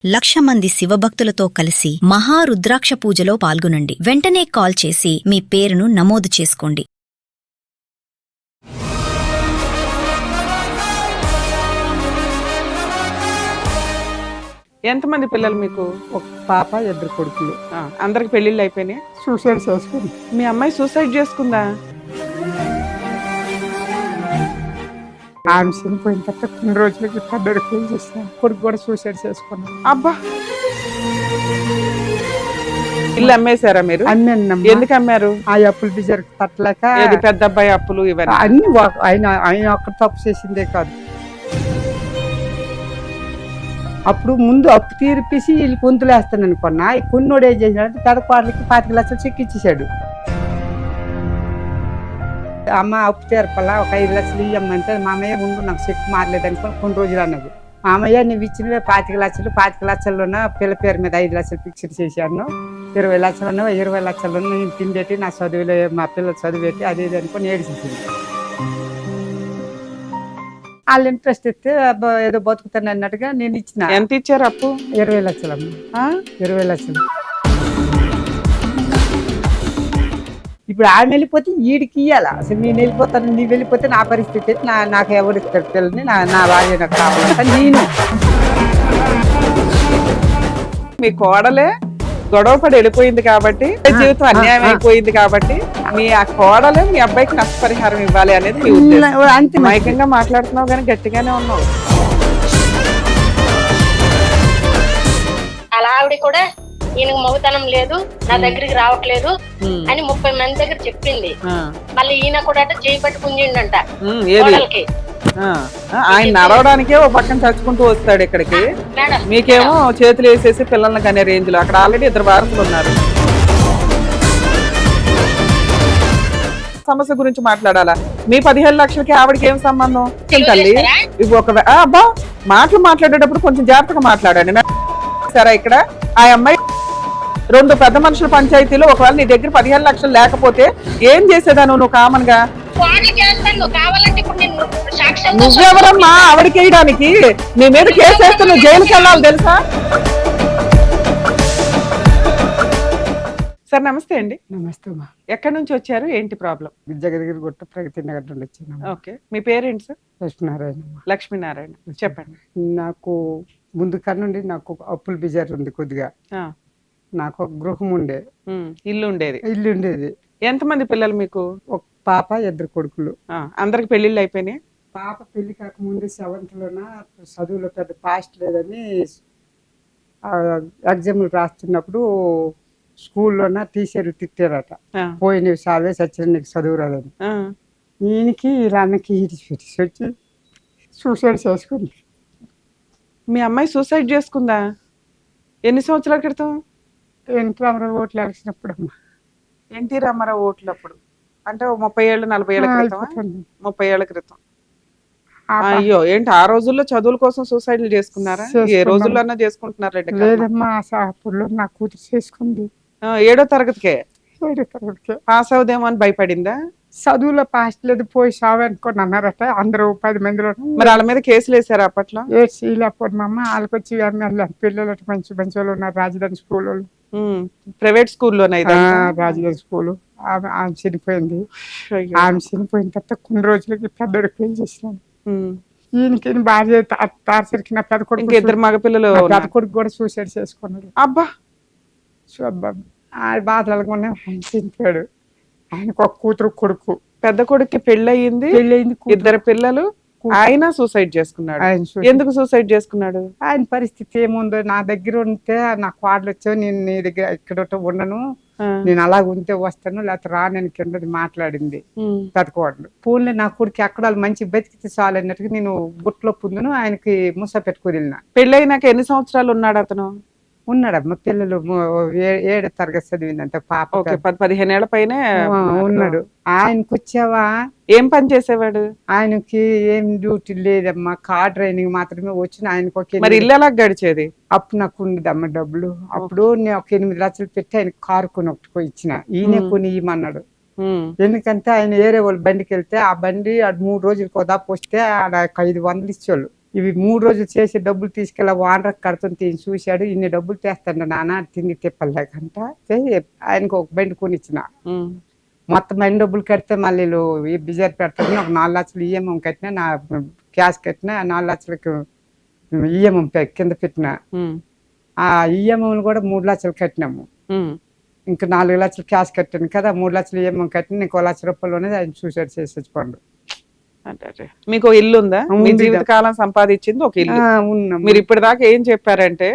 1,00,000 మంది శివభక్తులతో కలిసి మహారుద్రాక్ష పూజలో పాల్గొనండి. వెంటనే కాల్ చేసి మీ పేరును నమోదు చేసుకోండి. ఎంతమంది పిల్లలు మీకు? ఒక పాప, 2 కొడుకులు. అందరికి పెళ్లిళ్ళు అయిపోయినాయి? సూసైడ్ చేసుకుంది. మీ అమ్మాయి సూసైడ్ చేసుకుందా? ఆమె చనిపోయిన తర్వాత కొన్ని రోజులకి పెద్దోడు పెళ్లి చేస్తాను, కొడుకు కూడా సూసైడ్ చేసుకున్నాను. అబ్బా, ఇల్లు అమ్మేశారా మీరు? అన్నీ ఎందుకు అమ్మారు? ఆ అప్పులు బిజర్ తట్టలేక. పెద్ద అబ్బాయి అప్పులు ఇవన్నీ అన్ని ఆయన ఒక్క తప్పు చేసిందే కాదు. అప్పుడు ముందు అప్పు తీర్పిసి వీళ్ళు గొంతులేస్తాను అనుకున్నా. కొన్నోడు ఏం చేసినాడంటే పెదపాటలకి 25 లక్షలు చెక్ ఇచ్చేసాడు. అమ్మ అప్పు తీర్పల్లా ఒక 5 లక్షలు ఇవ్వమంటే మామయ్య ముందు నాకు చెక్ మారలేదనుకో కొన్ని రోజులు అన్నది. మామయ్య నువ్వు ఇచ్చినవే 25 లక్షలు, 25 లక్షల్లోనే పిల్ల పేరు మీద 5 లక్షలు ఫిక్స్డ్ చేశాను, 20 లక్షలు 20 లక్షలు నేను తిండేటి నా చదువులో మా పిల్లలు చదివేటి అది ఇది అనుకుని ఏడిచింది. వాళ్ళు ఇంట్రెస్ట్ ఇస్తే ఏదో బతుకుతాను అన్నట్టుగా నేను ఇచ్చిన. ఎంత ఇచ్చారు అప్పు? 20 లక్షలు అమ్మ. 20 లక్షలు. ఇప్పుడు ఆమె వెళ్ళిపోతే వీడికి ఇయ్యాల. అసలు నేను వెళ్ళిపోతాను, నీ వెళ్ళిపోతే నా పరిస్థితి నాకు ఎవరిస్తాడు పిల్లల్ని, నా భార్య నాకు కావాలంట. నేను మీ కోడలే గొడవ పడి వెళ్ళిపోయింది కాబట్టి, జీవితం అన్యాయం అయిపోయింది కాబట్టి మీ ఆ కోడలే మీ అబ్బాయికి నష్టపరిహారం ఇవ్వాలి అనేది మీ ఉద్దేశం. అంతే. మైకంగా మాట్లాడుతున్నావు కానీ గట్టిగానే ఉన్నావు. అలా ఆవిడ కూడా ఈయనకు మగతనం లేదు, నా దగ్గరికి రావట్లేదు అని 30 మంది దగ్గర చెప్పింది. మళ్ళీ ఈయన కూడా చేయబట్టి పుంజిండంట కోడలికి. ఆయన నడవడానికే ఓ పక్కన చచ్చుకుంటూ వస్తాడు ఇక్కడికి, మీకేమో చేతులు వేసేసి పిల్లల్ని కనే రేంజ్ లో. అక్కడ ఆల్రెడీ 2 వారసులు ఉన్నారు. సమస్య గురించి మాట్లాడాలా? మీ 15 లక్షలకి ఆవిడకి ఏం సంబంధం? తల్లి ఇవి ఒక అబ్బా, మాటలు మాట్లాడేటప్పుడు కొంచెం జాగ్రత్తగా మాట్లాడండి. సరే, ఇక్కడ ఆ అమ్మాయి 2 పెద్ద మనుషుల పంచాయతీలో ఒకవేళ నీ దగ్గర 15 లక్షలు లేకపోతే ఏం చేసేదాను నువ్వు కామన్ గా? నువ్వెవరమ్మా ఆవిడకి వేయడానికి? నీ మీద కేసు వేస్తే నువ్వు జైలుకి వెళ్ళాలి తెలుసా? సార్ నమస్తే అండి. నమస్తే అమ్మా. ఎక్కడి నుంచి వచ్చారు? ఏంటి ప్రాబ్లం? జగదగిరి గుట్ట ప్రగతి నగర్ నుండి వచ్చాను. ఓకే, మీ పేరేంటి సార్? లక్ష్మీనారాయణ. లక్ష్మీనారాయణ, చెప్పండి. నాకు ముందు కన్నుండి నాకు అప్పుల బిజార్ ఉంది కొద్దిగా. నాకు ఒక గృహం ఉండే, ఇల్లు ఉండేది. ఎంతమంది పిల్లలు మీకు? ఒక పాప, 2 కొడుకులు. అందరికి పెళ్లిళ్ళు అయిపోయినాయి? పాప పెళ్లి కాకముందు 7th లోన చదువులో పెద్ద పాస్ట్ లేదని ఎగ్జామ్లు రాస్తున్నప్పుడు స్కూల్లోన టీచర్ తిట్టారట, పోయి సార్వే సచ్చిన నీకు చదువు రాదని. ఈయనకి అన్నకి వచ్చి సూసైడ్ చేసుకుంది. మీ అమ్మాయి సూసైడ్ చేసుకుందా? ఎన్ని సంవత్సరాల క్రితం? ఎన్టీ రామారావు ఓట్లు వేసినప్పుడు అమ్మా. ఎన్టీ రామారావు ఓట్లప్పుడు అంటే 30 ఏళ్ళు 40 ఏళ్ల క్రితం? 30 ఏళ్ల క్రితం. అయ్యో, ఏంటి ఆ రోజుల్లో చదువుల కోసం సూసైడ్లు చేసుకున్నారా? ఏ రోజుల్లోనా చేసుకుంటున్నారా? లేదమ్మా, అప్పుడు నా కూతురు చేసుకుంది. 7వ తరగతికే? 7వ తరగతికే. పాస్ అవుదేమో అని భయపడిందా? చదువులో పాస్ట్ లేదు, పోయి సావు అనుకోని అన్నారట అందరూ 10 మందిలో. మరి వాళ్ళ మీద కేసులు వేసారు అప్పట్లో? ఏడ్చిలేకపోతున్నామ్మ. వాళ్ళకి వచ్చి పిల్లలు మంచి మంచి వాళ్ళు ఉన్నారు, రాజధాని స్కూల్ వాళ్ళు, ప్రైవేట్ స్కూల్లోనే. రాజధాని స్కూల్. ఆమె చనిపోయింది. ఆమె చనిపోయిన తర్వాత కొన్ని రోజులకి పెద్దోడు పెళ్లి చేసినాను. ఈయనకి భార్య తారసరికి నా పెద్ద కొడుకు, 2 మగపిల్లలు, పెద్ద కొడుకు కూడా సూసైడ్ చేసుకున్నాడు. అబ్బా, ఆ బాధలు ఆయన చనిపోయాడు. ఆయనకు ఒక కూతురు కొడుకు. పెద్ద కొడుక్కి పెళ్ళయింది, 2 పిల్లలు. ఆయన సూసైడ్ చేసుకున్నాడు. ఎందుకు సూసైడ్ చేసుకున్నాడు? ఆయన పరిస్థితి ఏముందో, నా దగ్గర ఉంటే నాకు వాడలు వచ్చావు, నేను నీ దగ్గర ఇక్కడ ఉండను, నేను అలాగ ఉంటే వస్తాను లేకపోతే రా నేను కింద మాట్లాడింది పెద్దకోడలు. పూర్ణి నా కొడుకు ఎక్కడ మంచి బతికితే చాలు అన్నట్టుగా నేను గుట్లో పుందును ఆయనకి ముస పెట్టుకుని వెళ్ళిన. పెళ్ళైనాక ఎన్ని సంవత్సరాలు ఉన్నాడు అతను? ఉన్నాడమ్మా, పిల్లలు 7వ తరగతి చదివిందంటే పాప. 15 ఏళ్ల పైన ఉన్నాడు. ఆయనకు వచ్చావా? ఏం పని చేసేవాడు? ఆయనకి ఏం డ్యూటీ లేదమ్మా, కార్ ట్రైనింగ్ మాత్రమే వచ్చిన. ఆయనకు మరి ఇల్లు ఎలా గడిచేది? అప్పుడు నాకు ఉండదమ్మా డబ్బులు. అప్పుడు నేను ఒక 8 లక్షలు పెట్టి ఆయన కారు కొని ఒకటి ఇచ్చిన. ఈయన కొని ఇవ్వమన్నాడు. ఎందుకంటే ఆయన వేరే వాళ్ళు బండికి వెళ్తే ఆ బండి 3 రోజులకు దాపు వస్తే 500 ఇచ్చేవాళ్ళు. ఇవి 3 రోజులు చేసి డబ్బులు తీసుకెళ్ళి వానరకు కడుతుంది చూశాడు. ఇన్ని డబ్బులు తెస్తాడు నాన్న తిండి తిప్పలేకంట ఆయనకు ఒక బండి కొనిచ్చిన. మొత్తం అన్ని డబ్బులు కడితే మళ్ళీ ఈ బిజర్ పెడతాను. ఒక 4 లక్షలు ఈఎంఐ కట్టినా, నా క్యాష్ కట్టినా, 4 లక్షలకు ఈఎంఐ కింద పెట్టిన. ఆ ఈఎంఐలు కూడా 3 లక్షలు కట్టినాము. ఇంకా 4 లక్షలు క్యాష్ కట్టాను కదా, 3 లక్షలు ఈఎంఐ కట్టిన. ఇంకో ₹1,00,000 అనేది ఆయన సూసైడ్ చేసి చచ్చిపోండు. అంటే మీకు ఇల్లు ఉందా? మీ జీవితకాలం సంపాదించింది ఒక ఇల్లు. మీరు ఇప్పటిదాకా ఏం చెప్పారంటే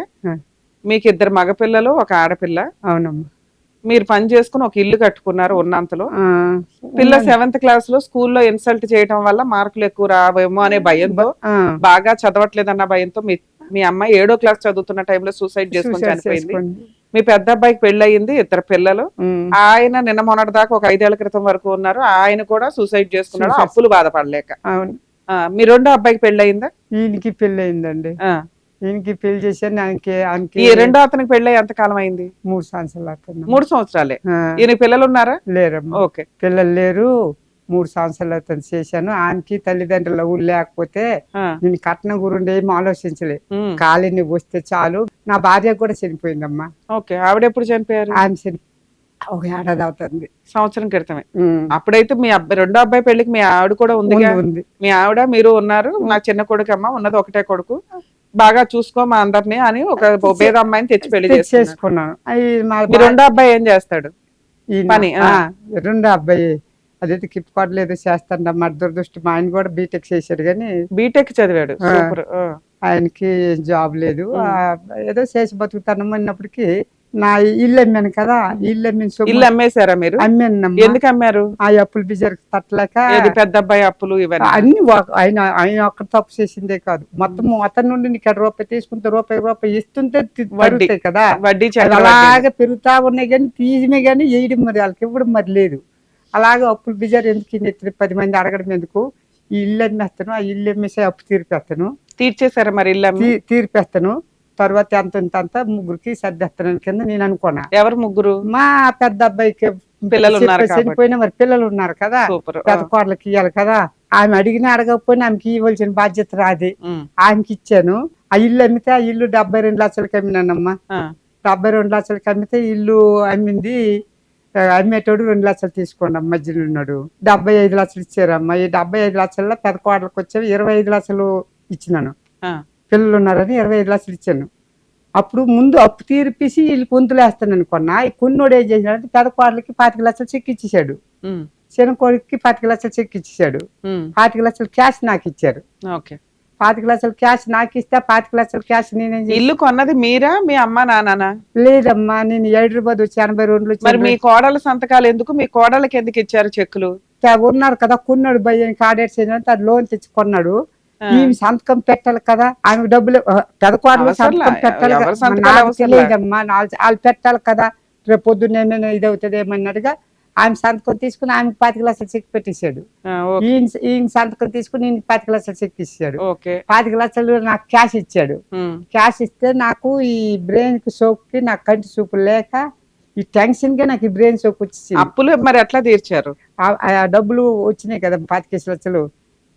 మీకు 2 మగపిల్లలు, ఒక ఆడపిల్ల. అవునమ్మా. మీరు పని చేసుకుని ఒక ఇల్లు కట్టుకున్నారు ఉన్నంతలో. పిల్ల 7th క్లాస్ లో స్కూల్లో ఇన్సల్ట్ చేయడం వల్ల మార్కులు ఎక్కువ రావేమో అనే భయంతో, బాగా చదవట్లేదన్న భయంతో మీ అమ్మాయి 7వ క్లాస్ చదువుతున్న టైంలో సూసైడ్ చేసుకుని చనిపోయింది. మీ పెద్ద అబ్బాయికి పెళ్ళయింది, 2 పిల్లలు. ఆయన నిన్న మొన్నటి దాకా ఒక 5 ఏళ్ల క్రితం వరకు ఉన్నారు. ఆయన కూడా సూసైడ్ చేసుకున్నాడు అప్పులు బాధపడలేక. మీ 2వ అబ్బాయికి పెళ్ళయిందా? ఈయనకి పెళ్లి అయిందండి. ఈయనకి పెళ్లి చేశాను. ఈ 2వ అతనికి పెళ్ళి ఎంత కాలం అయింది? 3 సంవత్సరాలు. 3 సంవత్సరాలే. ఈయన పిల్లలు ఉన్నారా? లేరమ్మా. ఓకే. పిల్లలు లేరు. 3 సంవత్సరాలు అతను చేశాను. ఆయనకి తల్లిదండ్రుల ఊరు లేకపోతే నేను కట్నం గురించి ఏం ఆలోచించలే. కాలిని వస్తే చాలు. నా భార్య కూడా చనిపోయిందమ్మా. ఓకే. ఆవిడ ఎప్పుడు చనిపోయారు? ఆయన ఒక ఏడాది అవుతుంది. సంవత్సరం క్రితమే. అప్పుడైతే మీ 2వ అబ్బాయి పెళ్లికి మీ ఆవిడ కూడా ఉంది. మీ ఆవిడ మీరు ఉన్నారు. నా చిన్న కొడుకు అమ్మ ఉన్నది ఒకటే కొడుకు, బాగా చూసుకో మా అందరినీ అని ఒక పేద అమ్మాయిని తెచ్చి పెళ్లి చేసుకున్నాను. 2వ అబ్బాయి ఏం చేస్తాడు పని? 2వ అబ్బాయి అదైతే కిప్పుకోవట్లేదు చేస్తాడు. మా దురదృష్టం. మా ఆయన కూడా బీటెక్ చేశాడు కానీ బీటెక్ చదివాడు. ఆయనకి జాబ్ లేదు. ఏదో చేసి బతుకుతాను అన్నప్పటికీ నా ఇల్లు అమ్మాను కదా, ఇల్లు అమ్మేశారా మీరు? అమ్మాను. ఎందుకు అమ్మారు? ఆ అప్పులు బిజర్ తట్టలేక. పెద్ద అబ్బాయి అప్పులు ఇవన్నీ అన్ని ఆయన ఒక్క తప్పు చేసిందే కాదు, మొత్తం అతని నుండి నీకు రూపాయి తీసుకుంటే రూపాయి ఇస్తుంటే పడుతాయి కదా, వడ్డీ అలాగే పెరుగుతా ఉన్నాయి కానీ తీయమే కానీ వేయడం మరి వాళ్ళకి ఇవ్వడం మరి లేదు. అలాగే అప్పులు బిజర్ ఎందుకు ఎత్తున 10 మంది అడగడం ఎందుకు? ఈ ఇల్లు అమ్మేస్తాను, ఆ ఇల్లు అమ్మేసి అప్పు తీర్పేస్తాను. తీర్చేశారా మరి? ఇల్లు తీర్పేస్తాను. తర్వాత అంత ముగ్గురికి సర్దేస్తాను కింద నేను అనుకున్నా. ఎవరు ముగ్గురు? మా పెద్ద అబ్బాయికి పిల్లలు చనిపోయినా మరి పిల్లలు ఉన్నారు కదా, పెద్ద కోడలకి ఇవ్వాలి కదా. ఆమె అడిగినా అడగకపోయినా ఆమెకి ఇవ్వాల్సిన బాధ్యత రాది. ఆమెకి ఇచ్చాను. ఆ ఇల్లు అమ్మితే ఆ ఇల్లు 72 లక్షలకి అమ్మినానమ్మా. 72 లక్షలకి అమ్మితే ఇల్లు అమ్మింది. అమ్మేటోడు 2 లక్షలు తీసుకోండి మధ్యలో ఉన్నాడు. 75 లక్షలు ఇచ్చారమ్మా. ఈ 75 లక్షల్లో పెద్ద కోడలకు వచ్చేవి 25 లక్షలు ఇచ్చినాను. పిల్లలు ఉన్నారని 25 లక్షలు ఇచ్చాను. అప్పుడు ముందు అప్పు తీర్పిసి వీళ్ళు పొంతులు వేస్తాను అనుకున్నా. ఈ కొన్నోడు ఏం చేసినాడంటే పెద్ద కోడలకి 25 లక్షలు చెక్ ఇచ్చేసాడు, చిన్న కోడికి 25 లక్షలు చెక్ ఇచ్చేసాడు. 25 లక్షలు క్యాష్ నాకు ఇచ్చారు. 25 లక్షలు క్యాష్ నాకు ఇస్తే 25 లక్షలు క్యాష్ నేనేం ఇల్లు కొన్నది మీరా మీ అమ్మ నాన్న? లేదమ్మా, నేను హైదరాబాద్ వచ్చి 82లో. మరి మీ కోడల సంతకాలు ఎందుకు? మీ కోడలకి ఎందుకు ఇచ్చారు చెక్కులు? ఉన్నారు కదా, కొన్నాడు భయ్యానికి ఆర్డర్స్ ఏంటంటే అది లోన్ తెచ్చి కొన్నాడు. ఈమె సంతకం పెట్టాలి కదా, ఆమె డబ్బులు పెదకోడలు సంతకం పెట్టాలి తెలియదమ్మా, వాళ్ళు పెట్టాలి కదా. రేపు పొద్దున్న ఏమైనా ఇది అవుతుంది ఏమన్నాడుగా ఆమె సంతకం తీసుకుని ఆమెకు 25 లక్షలు చెక్ పెట్టేశాడు. ఈయన సంతకం తీసుకుని ఈయన 25 లక్షలు చెక్ ఇచ్చాడు. 25 లక్షలు నాకు క్యాష్ ఇచ్చాడు. క్యాష్ ఇస్తే నాకు ఈ బ్రెయిన్ కి సోకుకి నాకు కంటి చూపు లేక ఈ టెన్షన్ గా నాకు ఈ బ్రెయిన్ సోకు వచ్చి అప్పులు మరి ఎట్లా తీర్చారు? ఆ డబ్బులు వచ్చినాయి కదా 25 లక్షలు.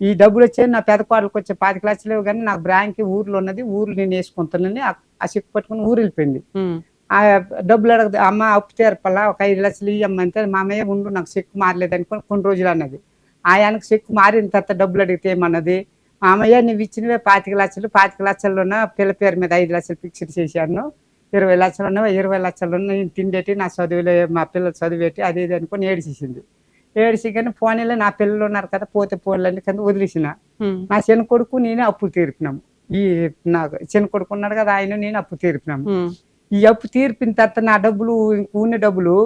ఈ డబ్బులు వచ్చాయి నా పెద్ద కోడలకు వచ్చే 25 లక్షలు కానీ నాకు బ్యాంక్ ఊర్లో ఉన్నది, ఊర్లో నేను వేసుకుంటానని ఆ చెక్ పట్టుకుని ఊరు వెళ్ళిపోయింది. ఆ డబ్బులు అడగదు. అమ్మ అప్పు తీర్పాలా, ఒక 5 లక్షలు ఇవ్వమంటే మామయ్య ఉండు నాకు చెక్కు మారలేదు అనుకుని కొన్ని రోజులు అన్నది. ఆయనకు చెక్కు మారిన తర్వాత డబ్బులు అడిగితే ఏమన్నది, మామయ్య నువ్వు ఇచ్చినవే 25 లక్షలు, 25 లక్షల్లోన పిల్ల పేరు మీద 5 లక్షలు ఫిక్స్డ్ చేశాను, 20 లక్షలు ఉన్నవా, 20 లక్షలు ఉన్న నేను తిండేటి నా చదువులే మా పిల్లలు చదివేటి అది ఇది అనుకుని ఏడిచేసింది. ఏడిసి కానీ పోనీలో నా పిల్లలు ఉన్నారు కదా పోతే పోన్లన్నీ కింద వదిలేసిన. నా చిన్న కొడుకు నేనే అప్పులు తీర్పినాము. ఈ నాకు చిన్న కొడుకు ఉన్నాడు కదా, ఆయన నేను అప్పు తీర్పినాము. ఈ అప్పు తీర్పిన తర్వాత నా డబ్బులు ఉన్న డబ్బులు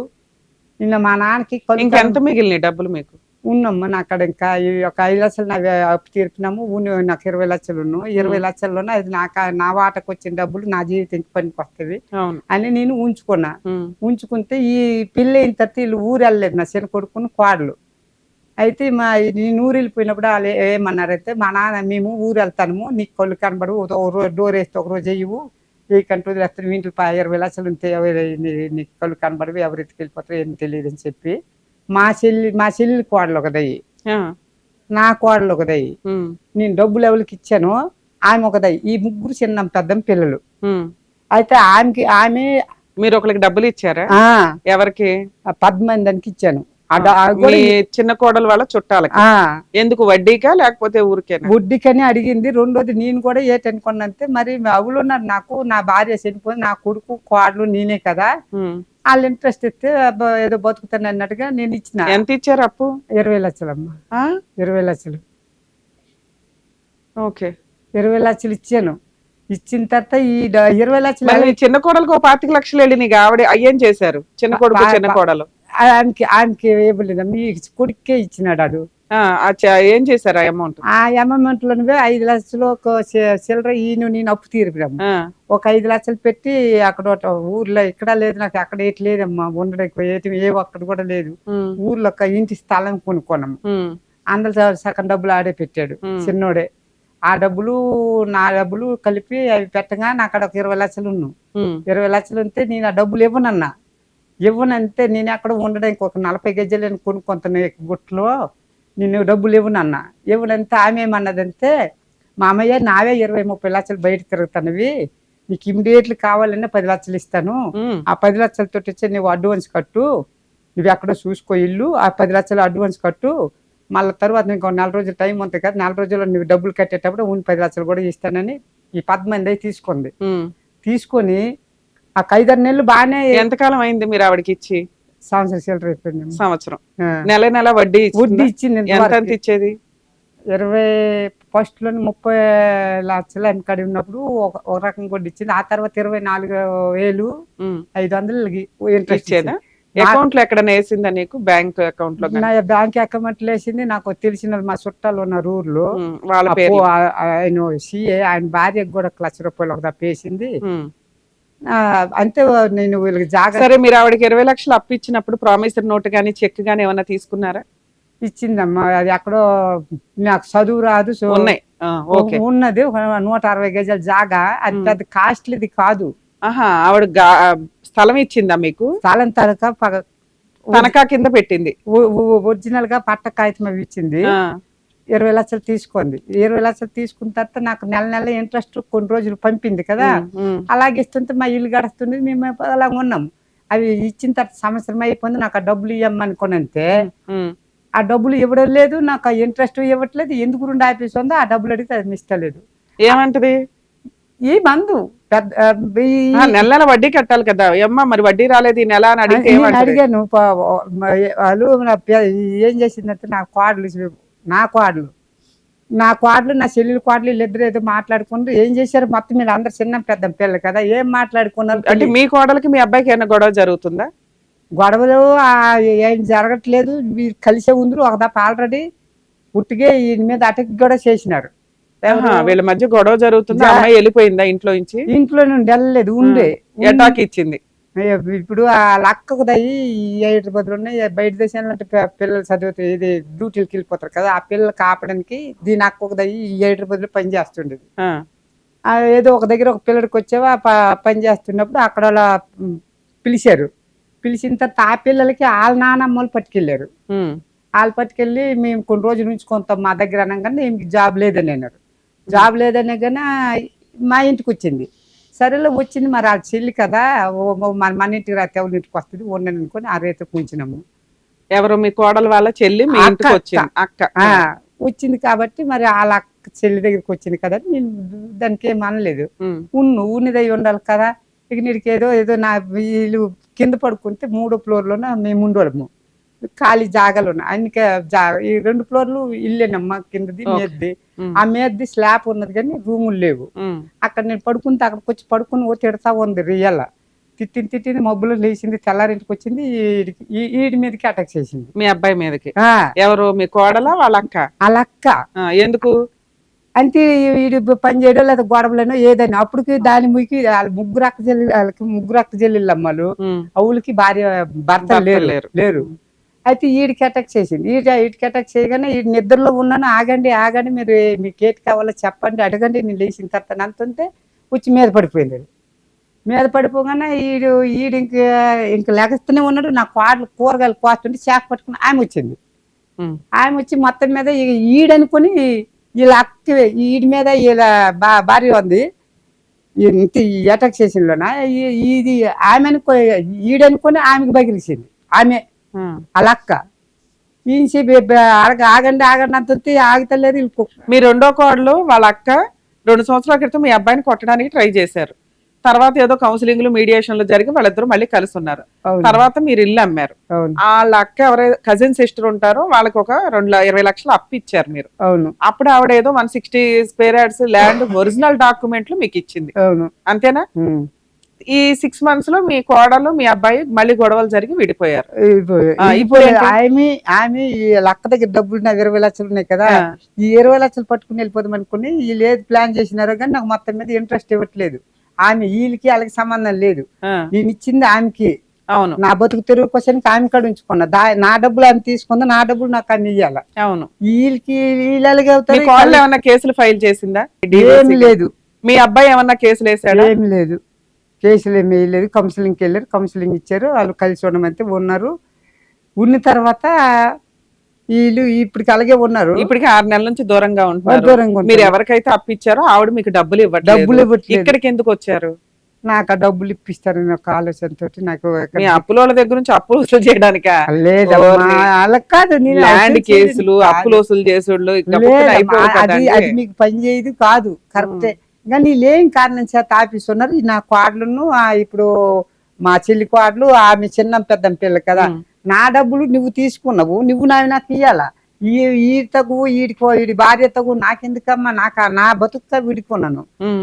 నిన్న మా నాన్నకి ఎంత మిగిలిన డబ్బులు మీకు ఉన్నమ్మా. నా అక్కడ ఇంకా ఒక 5 లక్షలు నాకు అప్పు తీర్పినాము. నాకు 20 లక్షలు ఉన్నావు. 20 లక్షల్లోనే అది నా వాటకు వచ్చిన డబ్బులు నా జీవితం పనికి వస్తుంది అని నేను ఉంచుకుంటే ఈ పిల్ల అయిన తర్వాత వీళ్ళు ఊరు వెళ్ళలేదు నా చిన్న కొడుకుని కోడలు. అయితే నేను ఊరు వెళ్ళిపోయినప్పుడు వాళ్ళు ఏమన్నారైతే, మా నాన్న మేము ఊరు వెళ్తాము, నీకు కళ్ళు కనబడు, డోర్ వేస్తే ఒకరోజు చెయ్యవు, ఏ కంట్రోల్ వేస్తాను, ఇంట్లో 20 లక్షలు ఉంటే నీకు కళ్ళు కనబడవు, ఎవరికి వెళ్ళిపోతారో ఏమి తెలియదు అని చెప్పి మా చెల్లి కోడలు ఒకదయ్యి, నా కోడలు ఒకదయ్యి. నేను డబ్బులు ఎవరికి ఇచ్చాను ఆమె ఒకదై ఈ ముగ్గురు చిన్న పెద్ద పిల్లలు. ఉమ్. అయితే ఆమె మీరు ఒకరికి డబ్బులు ఇచ్చారా? ఆ ఎవరికి? 10 మందికి ఇచ్చాను. మీ చిన్న కోడలు వాళ్ళ చుట్టాలకి. ఎందుకు, వడ్డీకా లేకపోతే ఊరికేనా? వడ్డీకని అడిగింది. రెండోది నేను కూడా ఏటనుకున్నంతే, మరి అవులు ఉన్నారు నాకు, నా భార్య చనిపోయింది, నా కొడుకు కోడలు నేనే కదా, వాళ్ళు ఇంట్రెస్ట్ ఇస్తే ఏదో బతుకుతాను అన్నట్టుగా నేను ఇచ్చిన. ఎంత ఇచ్చారు అప్పు? 20 లక్షలమ్మా. 20 లక్షలు. ఓకే, 20 లక్షలు ఇచ్చాను. ఇచ్చిన తర్వాత ఈ 20 లక్షలు చిన్న కోడలకు 25 లక్షలు వెళ్ళి నీకు ఆవిడ అయ్యేం చేశారు? చిన్న కొడుకు చిన్న కోడలు ఆమెకి ఇవ్వలేదమ్మా, ఈ కొడుకే ఇచ్చినాడు. అడు ఏం చేశారు ఆ అమౌంట్? ఆ అమౌంట్ లోనే 5 లక్షలు ఒక చిల్లర ఈయన నేను అప్పు తీరిపిడమ్మ. ఒక 5 లక్షలు పెట్టి అక్కడ ఊర్లో ఇక్కడ లేదు నాకు, అక్కడ ఏటి లేదమ్మా ఉండడానికి, ఏ ఒక్కటి కూడా లేదు. ఊర్లో ఒక ఇంటి స్థలం కొనుక్కోనమ్మ. అందులో సగం డబ్బులు ఆడే పెట్టాడు చిన్నోడే. ఆ డబ్బులు నా డబ్బులు కలిపి అవి పెట్టగా నాకు అక్కడ ఒక 20 లక్షలు ఉన్నావు. 20 లక్షలు ఉంటే నేను ఆ డబ్బులు ఇవ్వనంతే, నేను అక్కడ ఉండడానికి ఒక 40 గజాలను కొనుక్కొంత గుట్లో నేను డబ్బులు ఇవ్వనన్నా. ఇవ్వనంతే ఆమె ఏమన్నదంటే, మా అమ్మయ్య నావే 20-30 లక్షలు బయట తిరుగుతానవి, నీకు ఇమ్మీడియట్లీ కావాలన్నా 10 లక్షలు ఇస్తాను, ఆ 10 లక్షలతో వచ్చి నువ్వు అడ్వాన్స్ కట్టు, నువ్వు ఎక్కడో చూసుకో ఇల్లు, ఆ 10 లక్షలు అడ్వాన్స్ కట్టు, మళ్ళీ తర్వాత నీకు 4 రోజులు టైం ఉంటుంది కదా, 4 రోజుల్లో నువ్వు డబ్బులు కట్టేటప్పుడు 10 లక్షలు కూడా ఇస్తానని ఈ 10 మంది తీసుకుంది. తీసుకొని ఆ 5-6 నెలలు బాగానే. ఎంతకాలం అయింది మీరు ఆవిడకి ఇచ్చి? సంవత్సరం చిల్లర అయిపోయింది. సంవత్సరం. నెల నెల వడ్డీ ఇచ్చింది. ఎంత ఇచ్చేది? 20 ఫస్ట్ లో 30 లక్షలు వెనకడి ఉన్నప్పుడు ఒక రకం వడ్డీ ఇచ్చింది. ఆ తర్వాత 24,500 ఇంట్రెస్ట్ ఇచ్చేదా? అకౌంట్ లో ఎక్కడైనా వేసిందా నీకు? బ్యాంక్ అకౌంట్ లో? బ్యాంక్ అకౌంట్ లో వేసింది. నాకు తెలిసిన మా చుట్టాలు ఉన్నారు ఊర్లో, వాళ్ళ పేరు ఆయన సిఏ, ఆయన భార్యకు కూడా ₹1,00,000 ఒక దప్ప వేసింది. అంతే. నేను వీళ్ళకి సరే, మీరు ఆవిడకి 20 లక్షలు అప్పు ఇచ్చినప్పుడు ప్రామిసరీ నోట్ గానీ చెక్ గానీ ఏమన్నా తీసుకున్నారా? ఇచ్చిందమ్మా. అది ఎక్కడో నాకు చదువు రాదు, ఉన్నది 160 గజాల జాగా, అది పెద్ద కాస్ట్లీది కాదు. ఆవిడ స్థలం ఇచ్చిందా మీకు? స్థలం తనఖా కింద పెట్టింది, ఒరిజినల్ గా పట్ట కాగితం అవి ఇచ్చింది. 20 లక్షలు తీసుకుంది. 20 లక్షలు తీసుకున్న తర్వాత నాకు నెల నెల ఇంట్రెస్ట్ కొన్ని రోజులు పంపింది కదా, అలాగే ఇస్తుంటే మా ఇల్లు గడుస్తుంది, మేము అలా ఉన్నాం. అవి ఇచ్చిన తర్వాత సంవత్సరం అయిపోయింది. నాకు ఆ డబ్బులు ఇవ్వమనుకోనంతే, ఆ డబ్బులు ఇవ్వడం లేదు, నాకు ఆ ఇంట్రెస్ట్ ఇవ్వట్లేదు. ఎందుకు 2 ఆఫీస్ ఉందో ఆ డబ్బులు అడిగితే అది ఇస్తలేదు. ఏమంటది? ఈ మందు నెల నెల వడ్డీ కట్టాలి కదా అమ్మా, మరి వడ్డీ రాలేదు ఈ నెల అని అడిగాను. వాళ్ళు ఏం చేసిందంటే, నా కోడలు నా చెల్లెలు కోడలు వీళ్ళిద్దరు ఏదో మాట్లాడుకున్నారు. ఏం చేశారు మొత్తం మీరు అందరు చిన్న పెద్ద పిల్లలు కదా, ఏం మాట్లాడుకున్నారు? అంటే మీ కోడలకి మీ అబ్బాయికి ఏమైనా గొడవ జరుగుతుందా? గొడవలు ఏం జరగట్లేదు. మీరు కలిసే ఉందరు ఒక దప్ప ఆల్రెడీ పుట్టిగే ఈయన మీద అటాక్ కూడా చేసినారు. వీళ్ళ మధ్య గొడవ జరుగుతుంది. అమ్మాయి వెళ్ళిపోయిందా ఇంట్లో నుంచి? ఇంట్లో నుండి వెళ్ళలేదు, ఉండే అటాక్ ఇచ్చింది. ఇప్పుడు ఆ లక్కకు దయ్యి హైదరాబాద్లో ఉన్నాయి. బయట దేశాలు అంటే పిల్లలు చదివితే ఇది డ్యూటీలకు వెళ్ళిపోతారు కదా, ఆ పిల్లలు కాపడానికి దీని అక్కకు దయ్యి హైదరాబాద్ లో పని చేస్తుండేది. ఏదో ఒక దగ్గర ఒక పిల్లడికి వచ్చేవా పని చేస్తున్నప్పుడు అక్కడ అలా పిలిచారు. పిలిచిన తర్వాత ఆ పిల్లలకి వాళ్ళ నానమ్మలు పట్టుకెళ్ళారు. వాళ్ళు పట్టుకెళ్ళి మేము కొన్ని రోజుల నుంచి కొంత మా దగ్గర అనగానే జాబ్ లేదని అన్నారు. జాబ్ లేదనే కానీ మా ఇంటికి వచ్చింది. సరేలో వచ్చింది, మరి ఆ చెల్లి కదా మన ఇంటికి రాత్రి ఎవరి ఇంటికి వస్తుంది ఉన్నాను అనుకుని ఆ రేత కూర్చున్నాము. ఎవరు? మీ కోడలు వాళ్ళ చెల్లి మీ ఇంటికి వచ్చింది. అక్క వచ్చింది కాబట్టి మరి వాళ్ళ అక్క చెల్లి దగ్గరికి వచ్చింది కదా, నేను దానికి ఏం అనలేదు. ఉన్నదై ఉండాలి కదా. ఇక నీడికి ఏదో నా వీళ్ళు కింద పడుకుంటే 3వ ఫ్లోర్లోనే మేము ఉండేవాళ్ళము. ఖాళీ జాగాలు ఉన్నాయి. అందుకే ఈ 2 ఫ్లోర్లు ఇల్లేనమ్మా, కిందది మేద్ది. ఆ మేద్ది స్లాబ్ ఉన్నది కానీ రూములు లేవు. అక్కడ నేను పడుకుంటే అక్కడికి వచ్చి పడుకుని తిడతా ఉంది. రియల్ తిట్టింది మబ్బులు లేచింది. తెల్లారింటికి వచ్చింది, ఈడి మీదకి అటాక్ చేసింది. మీ అబ్బాయి మీదకి? ఎవరు? మీ కోడలా వాళ్ళ అక్క? వాళ్ళ అక్క. ఎందుకు అంటే వీడి పని చేయడం లేదా గొడవలేనో ఏదైనా. అప్పటికి దాని మురికి వాళ్ళకి ముగ్గురు అక్క చెల్లెళ్ళు అమ్మలు, అవులకి భార్య భర్త లేరు. అయితే ఈడికి అటాక్ చేసింది. ఈడికి అటాక్ చేయగానే ఈ నిద్రలో ఉన్నాను. ఆగండి మీరు మీకు ఏటి కావాలో చెప్పండి, అడగండి, నేను లేచిన తర్వాత అంతుంటే వచ్చి మీద పడిపోయింది. మీద పడిపోగానే ఈడు ఇంక లెగస్తూనే ఉన్నాడు. నా కూరగాయలు కోస్తుంటే చేక పట్టుకుని ఆమె వచ్చింది. ఆమె వచ్చి మొత్తం మీద ఈడనుకొని వీళ్ళ అక్క వీడి మీద వీళ్ళ భార్య ఉంది ఇంత అటాక్ స్టేషన్లోన ఇది ఆమె ఈడనుకొని ఆమెకు బగిలిసింది ఆమె వాళ్ళ అక్క ఈయన ఆగండి ఆగండి అంత ఆగుతలేదు వీళ్ళు. మీ రెండో కోడలు వాళ్ళ అక్క 2 సంవత్సరాల క్రితం మీ అబ్బాయిని కొట్టడానికి ట్రై చేశారు. తర్వాత ఏదో కౌన్సిలింగ్లు మీడియేషన్లు జరిగి వాళ్ళిద్దరు మళ్ళీ కలిసి ఉన్నారు. తర్వాత మీరు ఇల్లు అమ్మారు. వాళ్ళ అక్క ఎవరైతే కజిన్ సిస్టర్ ఉంటారో వాళ్ళకి ఒక 20 లక్షలు అప్పు ఇచ్చారు మీరు. అవును. అప్పుడు ఆవిడ ఏదో 160 స్క్వేర్ యార్డ్స్ ల్యాండ్ ఒరిజినల్ డాక్యుమెంట్లు మీకు ఇచ్చింది. అవును. అంతేనా? ఈ 6 months లో మీ కోడలు మీ అబ్బాయి మళ్ళీ గొడవలు జరిగి విడిపోయారు. ఇప్పుడు ఆమె లక్క దగ్గర డబ్బులు నాకు 20 లక్షలు ఉన్నాయి కదా, ఈ 20 లక్షలు పట్టుకుని వెళ్ళిపోదాం అనుకుని వీళ్ళు ఏది ప్లాన్ చేసినారో కానీ నాకు మొత్తం మీద ఇంట్రెస్ట్ ఇవ్వట్లేదు. ఆమె వీళ్ళకి వాళ్ళకి సంబంధం లేదు. నేను ఇచ్చింది ఆమెకి. అవును. నా బతుకు తెరువు క్వశ్చన్కి ఆమె కాడ ఉంచుకున్నా. నా డబ్బులు ఆమె తీసుకుందా, నా డబ్బులు నాకు ఆమె ఇయ్యాల. అవును. వీళ్ళకి వీళ్ళకి అవుతారు. ఏమన్నా కేసులు ఫైల్ చేసిందా? ఏమి లేదు. మీ అబ్బాయి ఏమన్నా కేసులు వేసాడా? ఏమి లేదు. కేసులు ఏమి వేయలేదు. కౌన్సిలింగ్కి వెళ్ళారు, కౌన్సిలింగ్ ఇచ్చారు, వాళ్ళు కలిసి ఉండమంటే ఉన్నారు. ఉన్న తర్వాత వీళ్ళు ఇప్పటికి అలాగే ఉన్నారు. ఇప్పటికి 6 నెలల నుంచి దూరంగా ఉంటున్నారు. మీరు ఎవరికైతే అప్పిచ్చారో ఆవిడ మీకు డబ్బులు ఇవ్వట్లేదు. ఇక్కడికి ఎందుకు వచ్చారు? నాకు ఆ డబ్బులు ఇప్పిస్తారని ఒక ఆలోచనతో నాకు అప్పుల దగ్గర నుంచి అప్పులు వసూలు చేయడానికా? లేదు, అలా కాదు. ల్యాండ్ కేసులు, అప్పులు వసూలు చేసుడు అది మీకు పని చేయదు కాదు, కరెక్టే. కానీ వీళ్ళేం కారణం చేత ఆఫీస్ ఉన్నారు. నా కోడలను ఇప్పుడు మా చెల్లి కోడలు ఆమె చిన్న పెద్ద పిల్ల కదా, నా డబ్బులు నువ్వు తీసుకున్నావు, నువ్వు నాకు ఇయ్యాలా. ఈ తగు వీడి భార్య తగు నాకెందుకమ్మా, నా బతుకుతా వీడుకున్నాను.